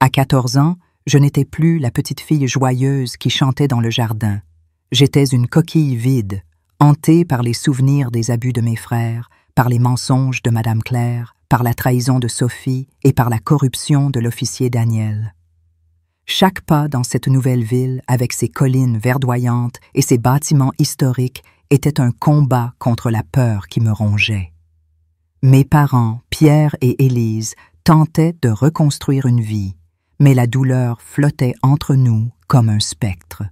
À 14 ans, je n'étais plus la petite fille joyeuse qui chantait dans le jardin. J'étais une coquille vide, hantée par les souvenirs des abus de mes frères, par les mensonges de Madame Claire, par la trahison de Sophie et par la corruption de l'officier Daniel. Chaque pas dans cette nouvelle ville, avec ses collines verdoyantes et ses bâtiments historiques, était un combat contre la peur qui me rongeait. Mes parents, Pierre et Élise, tentaient de reconstruire une vie, mais la douleur flottait entre nous comme un spectre.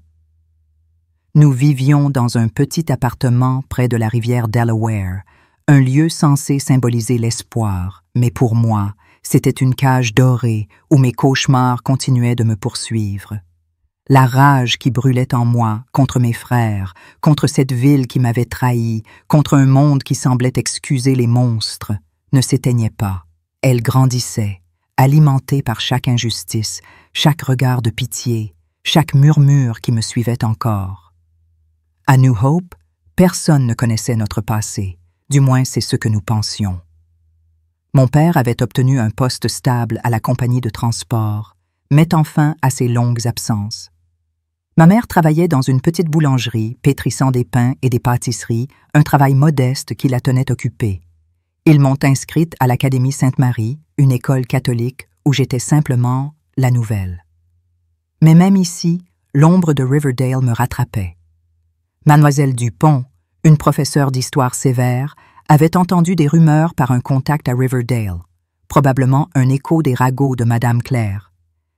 Nous vivions dans un petit appartement près de la rivière Delaware, un lieu censé symboliser l'espoir, mais pour moi, c'était une cage dorée où mes cauchemars continuaient de me poursuivre. La rage qui brûlait en moi contre mes frères, contre cette ville qui m'avait trahi, contre un monde qui semblait excuser les monstres, ne s'éteignait pas. Elle grandissait, alimentée par chaque injustice, chaque regard de pitié, chaque murmure qui me suivait encore. À New Hope, personne ne connaissait notre passé, du moins c'est ce que nous pensions. Mon père avait obtenu un poste stable à la compagnie de transport, mettant fin à ses longues absences. Ma mère travaillait dans une petite boulangerie, pétrissant des pains et des pâtisseries, un travail modeste qui la tenait occupée. Ils m'ont inscrite à l'Académie Sainte-Marie, une école catholique où j'étais simplement la nouvelle. Mais même ici, l'ombre de Riverdale me rattrapait. Mademoiselle Dupont, une professeure d'histoire sévère, avait entendu des rumeurs par un contact à Riverdale, probablement un écho des ragots de Madame Claire.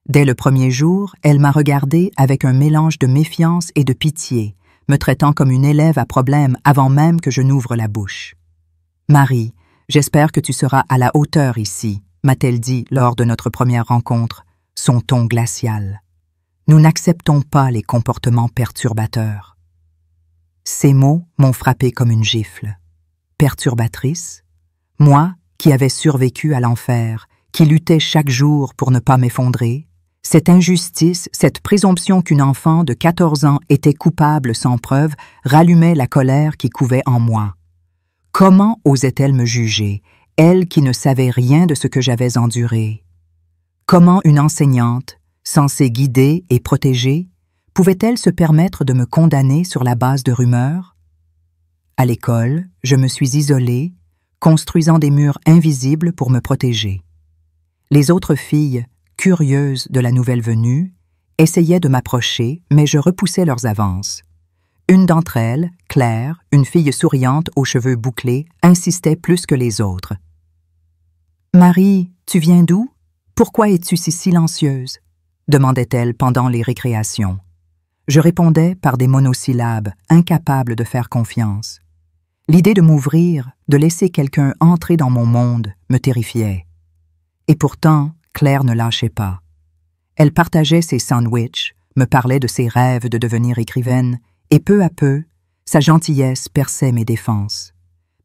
Dès le premier jour, elle m'a regardé avec un mélange de méfiance et de pitié, me traitant comme une élève à problème avant même que je n'ouvre la bouche. « Marie, j'espère que tu seras à la hauteur ici », m'a-t-elle dit lors de notre première rencontre, son ton glacial. « Nous n'acceptons pas les comportements perturbateurs. » Ces mots m'ont frappé comme une gifle. Perturbatrice? Moi, qui avais survécu à l'enfer, qui luttais chaque jour pour ne pas m'effondrer, cette injustice, cette présomption qu'une enfant de 14 ans était coupable sans preuve, rallumait la colère qui couvait en moi. Comment osait-elle me juger, elle qui ne savait rien de ce que j'avais enduré? Comment une enseignante, censée guider et protéger, pouvait-elle se permettre de me condamner sur la base de rumeurs? À l'école, je me suis isolée, construisant des murs invisibles pour me protéger. Les autres filles, curieuses de la nouvelle venue, essayaient de m'approcher, mais je repoussais leurs avances. Une d'entre elles, Claire, une fille souriante aux cheveux bouclés, insistait plus que les autres. « Marie, tu viens d'où? Pourquoi es-tu si silencieuse? » demandait-elle pendant les récréations. Je répondais par des monosyllabes, incapable de faire confiance. L'idée de m'ouvrir, de laisser quelqu'un entrer dans mon monde, me terrifiait. Et pourtant, Claire ne lâchait pas. Elle partageait ses sandwichs, me parlait de ses rêves de devenir écrivaine, et peu à peu, sa gentillesse perçait mes défenses.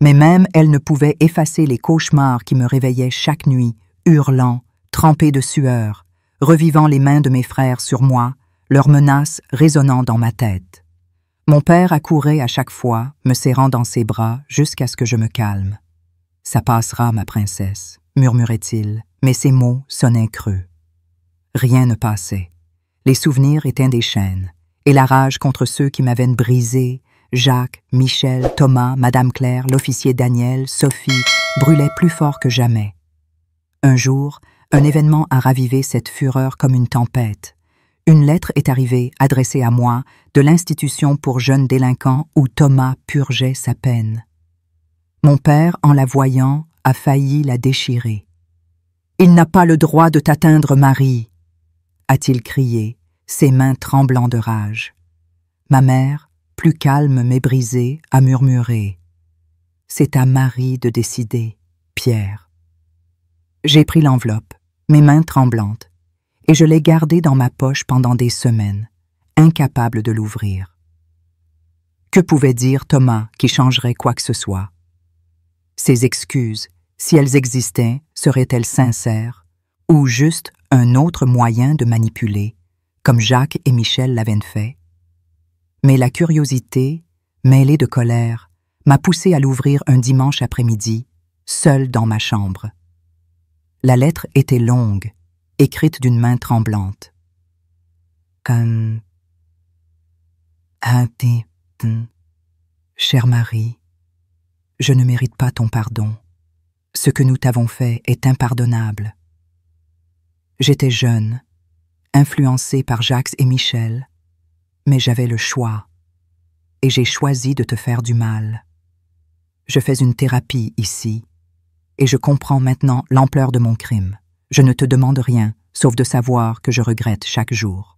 Mais même elle ne pouvait effacer les cauchemars qui me réveillaient chaque nuit, hurlant, trempés de sueur, revivant les mains de mes frères sur moi, leurs menaces résonnant dans ma tête. Mon père accourait à chaque fois, me serrant dans ses bras jusqu'à ce que je me calme. « Ça passera, ma princesse », murmurait-il, mais ses mots sonnaient creux. Rien ne passait. Les souvenirs étaient des chaînes, et la rage contre ceux qui m'avaient brisé, Jacques, Michel, Thomas, Madame Claire, l'officier Daniel, Sophie, brûlait plus fort que jamais. Un jour, un événement a ravivé cette fureur comme une tempête. Une lettre est arrivée, adressée à moi, de l'institution pour jeunes délinquants où Thomas purgeait sa peine. Mon père, en la voyant, a failli la déchirer. « Il n'a pas le droit de t'atteindre, Marie !» a-t-il crié, ses mains tremblant de rage. Ma mère, plus calme mais brisée, a murmuré. « C'est à Marie de décider, Pierre. » J'ai pris l'enveloppe, mes mains tremblantes, et je l'ai gardée dans ma poche pendant des semaines, incapable de l'ouvrir. Que pouvait dire Thomas qui changerait quoi que ce soit? Ses excuses, si elles existaient, seraient-elles sincères, ou juste un autre moyen de manipuler, comme Jacques et Michel l'avaient fait? Mais la curiosité, mêlée de colère, m'a poussé à l'ouvrir un dimanche après-midi, seul dans ma chambre. La lettre était longue, écrite d'une main tremblante. Chère Marie, je ne mérite pas ton pardon. Ce que nous t'avons fait est impardonnable. J'étais jeune, influencée par Jacques et Michel, mais j'avais le choix, et j'ai choisi de te faire du mal. Je fais une thérapie ici, et je comprends maintenant l'ampleur de mon crime. Je ne te demande rien, sauf de savoir que je regrette chaque jour.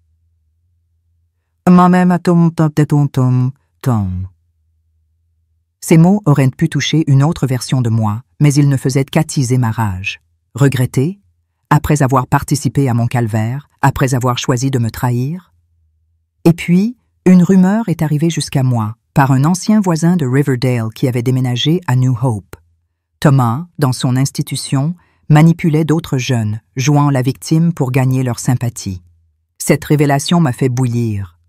Ces mots auraient pu toucher une autre version de moi, mais ils ne faisaient qu'attiser ma rage. Regretter, après avoir participé à mon calvaire, après avoir choisi de me trahir. Et puis, une rumeur est arrivée jusqu'à moi, par un ancien voisin de Riverdale qui avait déménagé à New Hope. Thomas, dans son institution, manipulait d'autres jeunes, jouant la victime pour gagner leur sympathie. Cette révélation m'a fait bouillir.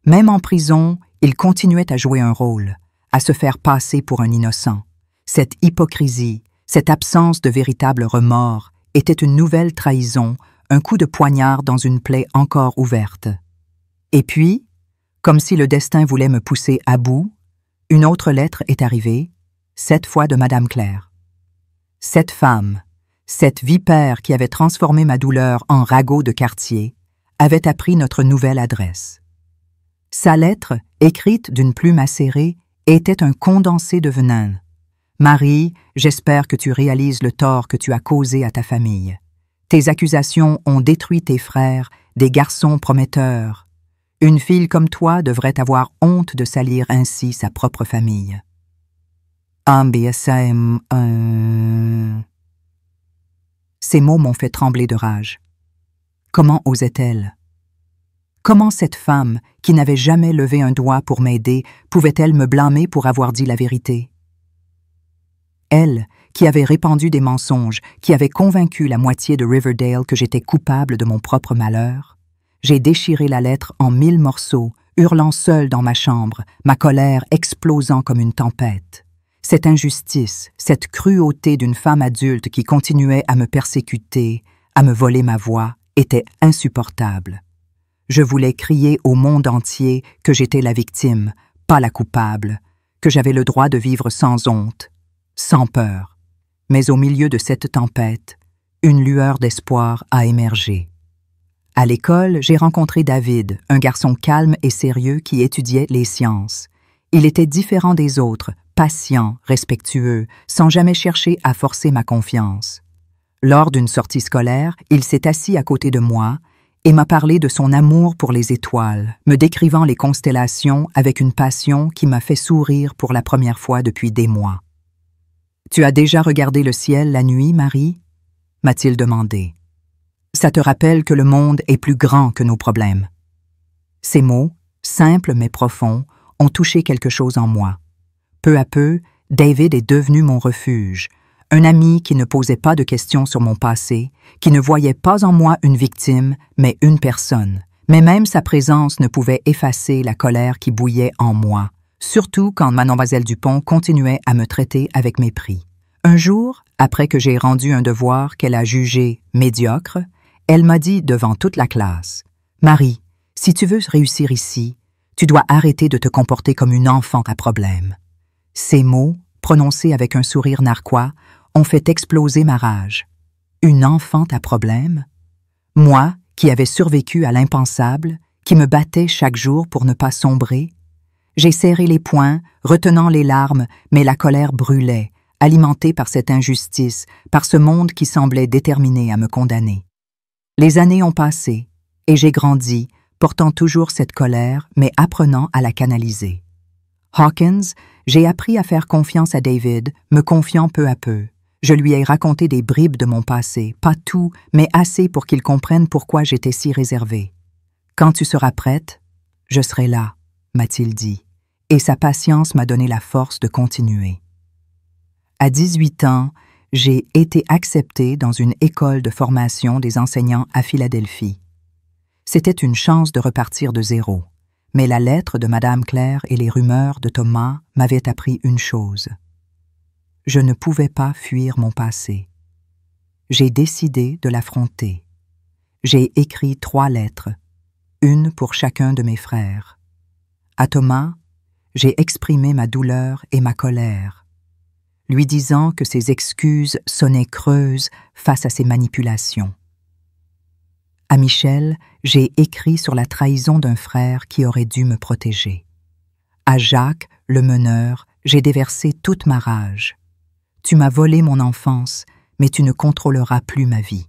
Même en prison, il continuait à jouer un rôle, à se faire passer pour un innocent. Cette hypocrisie, cette absence de véritable remords, était une nouvelle trahison, un coup de poignard dans une plaie encore ouverte. Et puis, comme si le destin voulait me pousser à bout, une autre lettre est arrivée, cette fois de Madame Claire. Cette femme, cette vipère qui avait transformé ma douleur en ragot de quartier, avait appris notre nouvelle adresse. Sa lettre, écrite d'une plume acérée, était un condensé de venin. Marie, j'espère que tu réalises le tort que tu as causé à ta famille. Tes accusations ont détruit tes frères, des garçons prometteurs. Une fille comme toi devrait avoir honte de salir ainsi sa propre famille. Ces mots m'ont fait trembler de rage. Comment osait-elle? Comment cette femme, qui n'avait jamais levé un doigt pour m'aider, pouvait-elle me blâmer pour avoir dit la vérité? Elle, qui avait répandu des mensonges, qui avait convaincu la moitié de Riverdale que j'étais coupable de mon propre malheur. J'ai déchiré la lettre en 1000 morceaux, hurlant seul dans ma chambre, ma colère explosant comme une tempête. Cette injustice, cette cruauté d'une femme adulte qui continuait à me persécuter, à me voler ma voix, était insupportable. Je voulais crier au monde entier que j'étais la victime, pas la coupable, que j'avais le droit de vivre sans honte, sans peur. Mais au milieu de cette tempête, une lueur d'espoir a émergé. À l'école, j'ai rencontré David, un garçon calme et sérieux qui étudiait les sciences. Il était différent des autres, patient, respectueux, sans jamais chercher à forcer ma confiance. Lors d'une sortie scolaire, il s'est assis à côté de moi et m'a parlé de son amour pour les étoiles, me décrivant les constellations avec une passion qui m'a fait sourire pour la première fois depuis des mois. « Tu as déjà regardé le ciel la nuit, Marie ?» m'a-t-il demandé. « Ça te rappelle que le monde est plus grand que nos problèmes. » Ces mots, simples mais profonds, ont touché quelque chose en moi. Peu à peu, David est devenu mon refuge, un ami qui ne posait pas de questions sur mon passé, qui ne voyait pas en moi une victime, mais une personne. Mais même sa présence ne pouvait effacer la colère qui bouillait en moi, surtout quand Mademoiselle Dupont continuait à me traiter avec mépris. Un jour, après que j'ai rendu un devoir qu'elle a jugé médiocre, elle m'a dit devant toute la classe, « Marie, si tu veux réussir ici, tu dois arrêter de te comporter comme une enfant à problème. » Ces mots, prononcés avec un sourire narquois, ont fait exploser ma rage. Une enfant à problème? Moi, qui avais survécu à l'impensable, qui me battais chaque jour pour ne pas sombrer? J'ai serré les poings, retenant les larmes, mais la colère brûlait, alimentée par cette injustice, par ce monde qui semblait déterminé à me condamner. Les années ont passé, et j'ai grandi, portant toujours cette colère, mais apprenant à la canaliser. Hawkins, j'ai appris à faire confiance à David, me confiant peu à peu. Je lui ai raconté des bribes de mon passé, pas tout, mais assez pour qu'il comprenne pourquoi j'étais si réservée. « Quand tu seras prête, je serai là », m'a-t-il dit, et sa patience m'a donné la force de continuer. À 18 ans, j'ai été acceptée dans une école de formation des enseignants à Philadelphie. C'était une chance de repartir de zéro, mais la lettre de Madame Claire et les rumeurs de Thomas m'avaient appris une chose. Je ne pouvais pas fuir mon passé. J'ai décidé de l'affronter. J'ai écrit 3 lettres, une pour chacun de mes frères. À Thomas, j'ai exprimé ma douleur et ma colère, lui disant que ses excuses sonnaient creuses face à ses manipulations. À Michel, j'ai écrit sur la trahison d'un frère qui aurait dû me protéger. À Jacques, le meneur, j'ai déversé toute ma rage. Tu m'as volé mon enfance, mais tu ne contrôleras plus ma vie.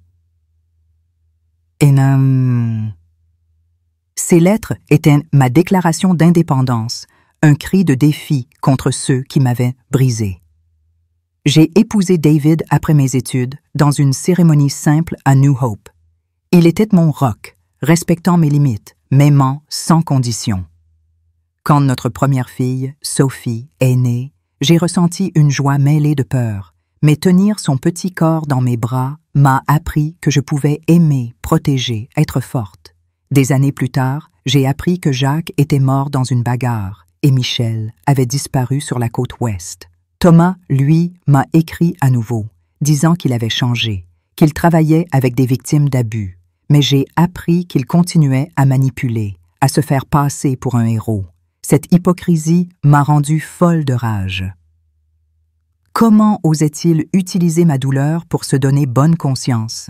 Ces lettres étaient ma déclaration d'indépendance, un cri de défi contre ceux qui m'avaient brisé. J'ai épousé David après mes études dans une cérémonie simple à New Hope. Il était mon roc, respectant mes limites, m'aimant sans condition. Quand notre première fille, Sophie, est née, j'ai ressenti une joie mêlée de peur, mais tenir son petit corps dans mes bras m'a appris que je pouvais aimer, protéger, être forte. Des années plus tard, j'ai appris que Jacques était mort dans une bagarre et Michel avait disparu sur la côte ouest. Thomas, lui, m'a écrit à nouveau, disant qu'il avait changé, qu'il travaillait avec des victimes d'abus, mais j'ai appris qu'il continuait à manipuler, à se faire passer pour un héros. Cette hypocrisie m'a rendue folle de rage. Comment osait-il utiliser ma douleur pour se donner bonne conscience?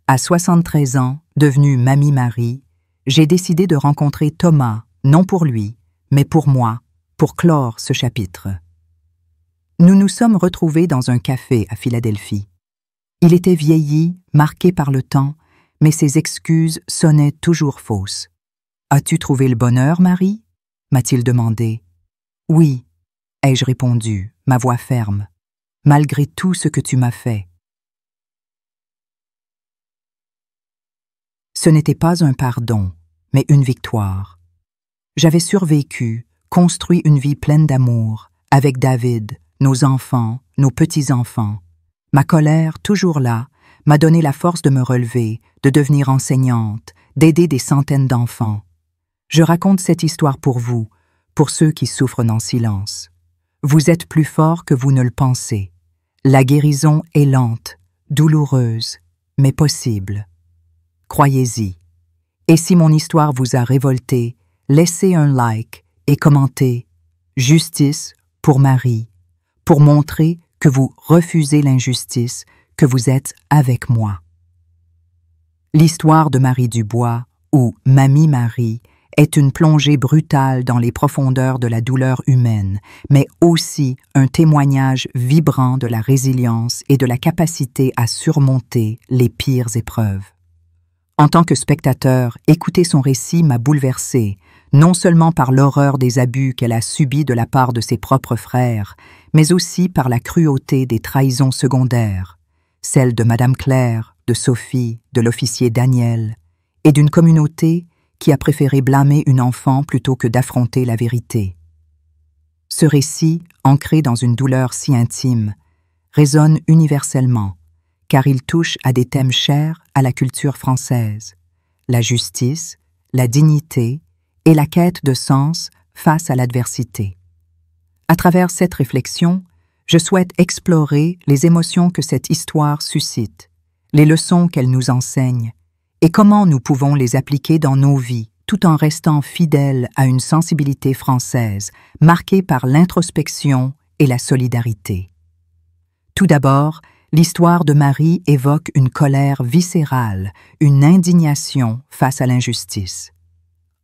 À 73 ans, devenue Mamie Marie, j'ai décidé de rencontrer Thomas, non pour lui, mais pour moi, pour clore ce chapitre. Nous nous sommes retrouvés dans un café à Philadelphie. Il était vieilli, marqué par le temps, mais ses excuses sonnaient toujours fausses. « As-tu trouvé le bonheur, Marie ?» m'a-t-il demandé. « Oui, » ai-je répondu, ma voix ferme, « malgré tout ce que tu m'as fait. » Ce n'était pas un pardon, mais une victoire. J'avais survécu, construit une vie pleine d'amour, avec David, nos enfants, nos petits-enfants. Ma colère, toujours là, m'a donné la force de me relever, de devenir enseignante, d'aider des centaines d'enfants. Je raconte cette histoire pour vous, pour ceux qui souffrent en silence. Vous êtes plus forts que vous ne le pensez. La guérison est lente, douloureuse, mais possible. Croyez-y. Et si mon histoire vous a révolté, laissez un like et commentez « Justice pour Marie » pour montrer que vous refusez l'injustice, que vous êtes avec moi. L'histoire de Marie Dubois, ou Mamie Marie, est une plongée brutale dans les profondeurs de la douleur humaine, mais aussi un témoignage vibrant de la résilience et de la capacité à surmonter les pires épreuves. En tant que spectateur, écouter son récit m'a bouleversée, non seulement par l'horreur des abus qu'elle a subis de la part de ses propres frères, mais aussi par la cruauté des trahisons secondaires, celles de Madame Claire, de Sophie, de l'officier Daniel, et d'une communauté qui a préféré blâmer une enfant plutôt que d'affronter la vérité. Ce récit, ancré dans une douleur si intime, résonne universellement, car il touche à des thèmes chers à la culture française, la justice, la dignité et la quête de sens face à l'adversité. À travers cette réflexion, je souhaite explorer les émotions que cette histoire suscite, les leçons qu'elle nous enseigne, et comment nous pouvons les appliquer dans nos vies, tout en restant fidèles à une sensibilité française, marquée par l'introspection et la solidarité. Tout d'abord, l'histoire de Marie évoque une colère viscérale, une indignation face à l'injustice.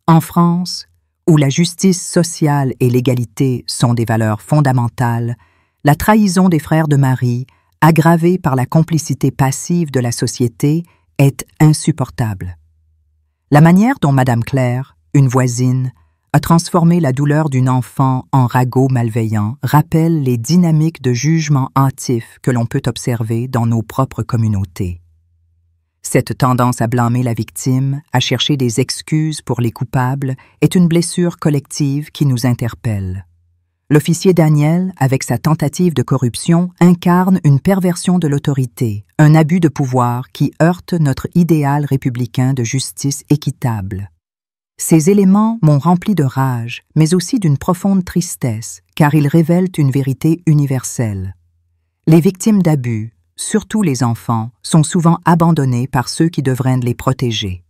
En France, où la justice sociale et l'égalité sont des valeurs fondamentales, la trahison des frères de Marie, aggravée par la complicité passive de la société, est insupportable. La manière dont Madame Claire, une voisine, a transformé la douleur d'une enfant en ragot malveillant rappelle les dynamiques de jugement hâtif que l'on peut observer dans nos propres communautés. Cette tendance à blâmer la victime, à chercher des excuses pour les coupables, est une blessure collective qui nous interpelle. L'officier Daniel, avec sa tentative de corruption, incarne une perversion de l'autorité, un abus de pouvoir qui heurte notre idéal républicain de justice équitable. Ces éléments m'ont rempli de rage, mais aussi d'une profonde tristesse, car ils révèlent une vérité universelle. Les victimes d'abus, surtout les enfants, sont souvent abandonnés par ceux qui devraient les protéger.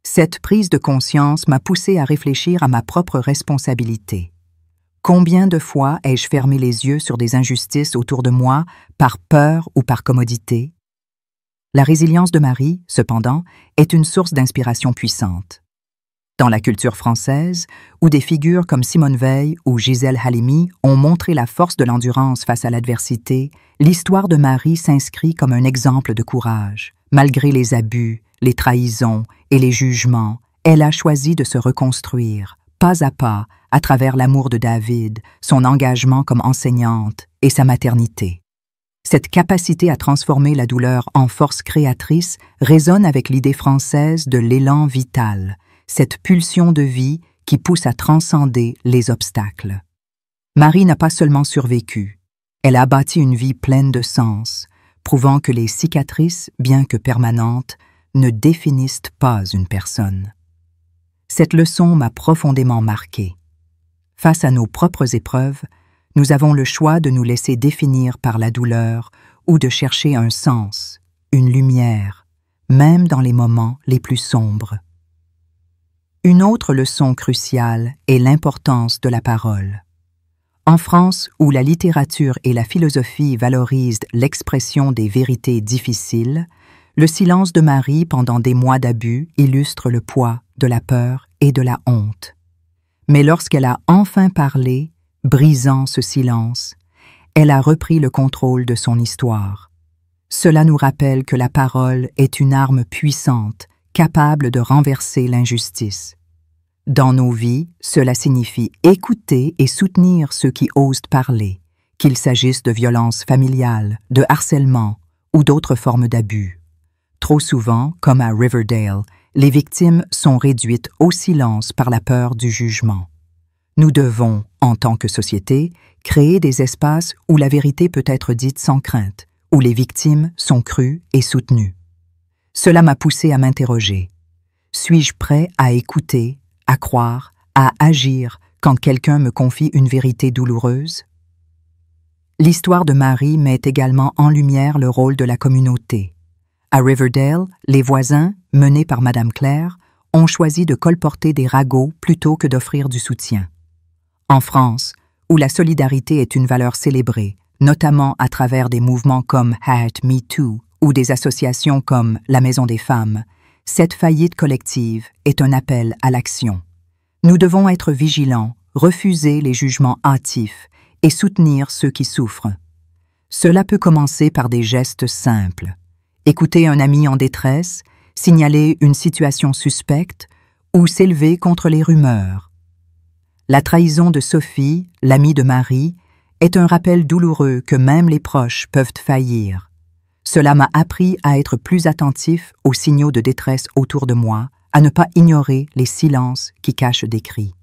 Cette prise de conscience m'a poussé à réfléchir à ma propre responsabilité. Combien de fois ai-je fermé les yeux sur des injustices autour de moi par peur ou par commodité? La résilience de Marie, cependant, est une source d'inspiration puissante. Dans la culture française, où des figures comme Simone Veil ou Gisèle Halimi ont montré la force de l'endurance face à l'adversité, l'histoire de Marie s'inscrit comme un exemple de courage. Malgré les abus, les trahisons et les jugements, elle a choisi de se reconstruire, pas à pas, à travers l'amour de David, son engagement comme enseignante et sa maternité. Cette capacité à transformer la douleur en force créatrice résonne avec l'idée française de l'élan vital, cette pulsion de vie qui pousse à transcender les obstacles. Marie n'a pas seulement survécu, elle a bâti une vie pleine de sens, prouvant que les cicatrices, bien que permanentes, ne définissent pas une personne. Cette leçon m'a profondément marquée. Face à nos propres épreuves, nous avons le choix de nous laisser définir par la douleur ou de chercher un sens, une lumière, même dans les moments les plus sombres. Une autre leçon cruciale est l'importance de la parole. En France, où la littérature et la philosophie valorisent l'expression des vérités difficiles, le silence de Marie pendant des mois d'abus illustre le poids de la peur et de la honte. Mais lorsqu'elle a enfin parlé, brisant ce silence, elle a repris le contrôle de son histoire. Cela nous rappelle que la parole est une arme puissante, capable de renverser l'injustice. Dans nos vies, cela signifie écouter et soutenir ceux qui osent parler, qu'il s'agisse de violences familiales, de harcèlement ou d'autres formes d'abus. Trop souvent, comme à Riverdale, les victimes sont réduites au silence par la peur du jugement. Nous devons, en tant que société, créer des espaces où la vérité peut être dite sans crainte, où les victimes sont crues et soutenues. Cela m'a poussé à m'interroger. Suis-je prêt à écouter, à croire, à agir quand quelqu'un me confie une vérité douloureuse? L'histoire de Marie met également en lumière le rôle de la communauté. À Riverdale, les voisins, menés par Madame Claire, ont choisi de colporter des ragots plutôt que d'offrir du soutien. En France, où la solidarité est une valeur célébrée, notamment à travers des mouvements comme #MeToo ou des associations comme la Maison des femmes, Cette faillite collective est un appel à l'action. Nous devons être vigilants, refuser les jugements hâtifs et soutenir ceux qui souffrent. Cela peut commencer par des gestes simples. Écouter un ami en détresse, signaler une situation suspecte ou s'élever contre les rumeurs. La trahison de Sophie, l'amie de Marie, est un rappel douloureux que même les proches peuvent faillir. Cela m'a appris à être plus attentif aux signaux de détresse autour de moi, à ne pas ignorer les silences qui cachent des cris.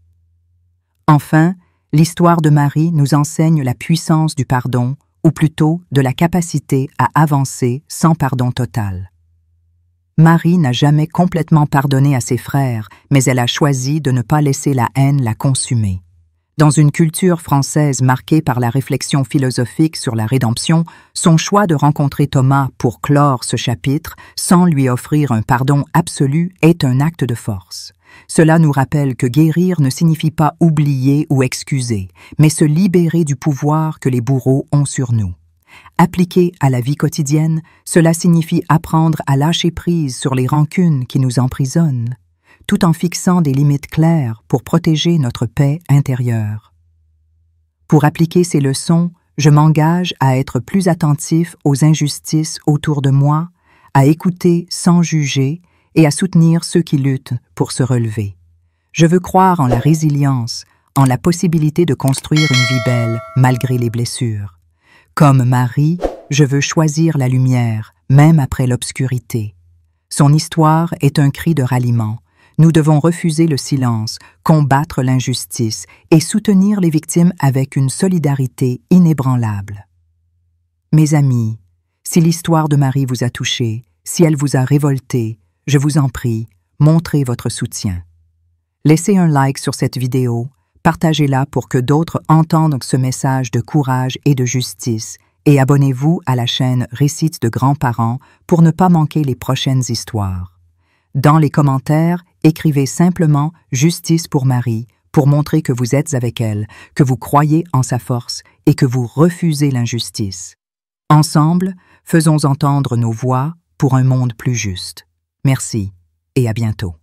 Enfin, l'histoire de Marie nous enseigne la puissance du pardon, ou plutôt de la capacité à avancer sans pardon total. Marie n'a jamais complètement pardonné à ses frères, mais elle a choisi de ne pas laisser la haine la consumer. Dans une culture française marquée par la réflexion philosophique sur la rédemption, son choix de rencontrer Thomas pour clore ce chapitre sans lui offrir un pardon absolu est un acte de force. Cela nous rappelle que guérir ne signifie pas oublier ou excuser, mais se libérer du pouvoir que les bourreaux ont sur nous. Appliqué à la vie quotidienne, cela signifie apprendre à lâcher prise sur les rancunes qui nous emprisonnent, tout en fixant des limites claires pour protéger notre paix intérieure. Pour appliquer ces leçons, je m'engage à être plus attentif aux injustices autour de moi, à écouter sans juger et à soutenir ceux qui luttent pour se relever. Je veux croire en la résilience, en la possibilité de construire une vie belle malgré les blessures. Comme Marie, je veux choisir la lumière, même après l'obscurité. Son histoire est un cri de ralliement. Nous devons refuser le silence, combattre l'injustice et soutenir les victimes avec une solidarité inébranlable. Mes amis, si l'histoire de Marie vous a touché, si elle vous a révolté, je vous en prie, montrez votre soutien. Laissez un like sur cette vidéo, partagez-la pour que d'autres entendent ce message de courage et de justice et abonnez-vous à la chaîne Récits de grands-parents pour ne pas manquer les prochaines histoires. Dans les commentaires, écrivez simplement « Justice pour Marie » pour montrer que vous êtes avec elle, que vous croyez en sa force et que vous refusez l'injustice. Ensemble, faisons entendre nos voix pour un monde plus juste. Merci et à bientôt.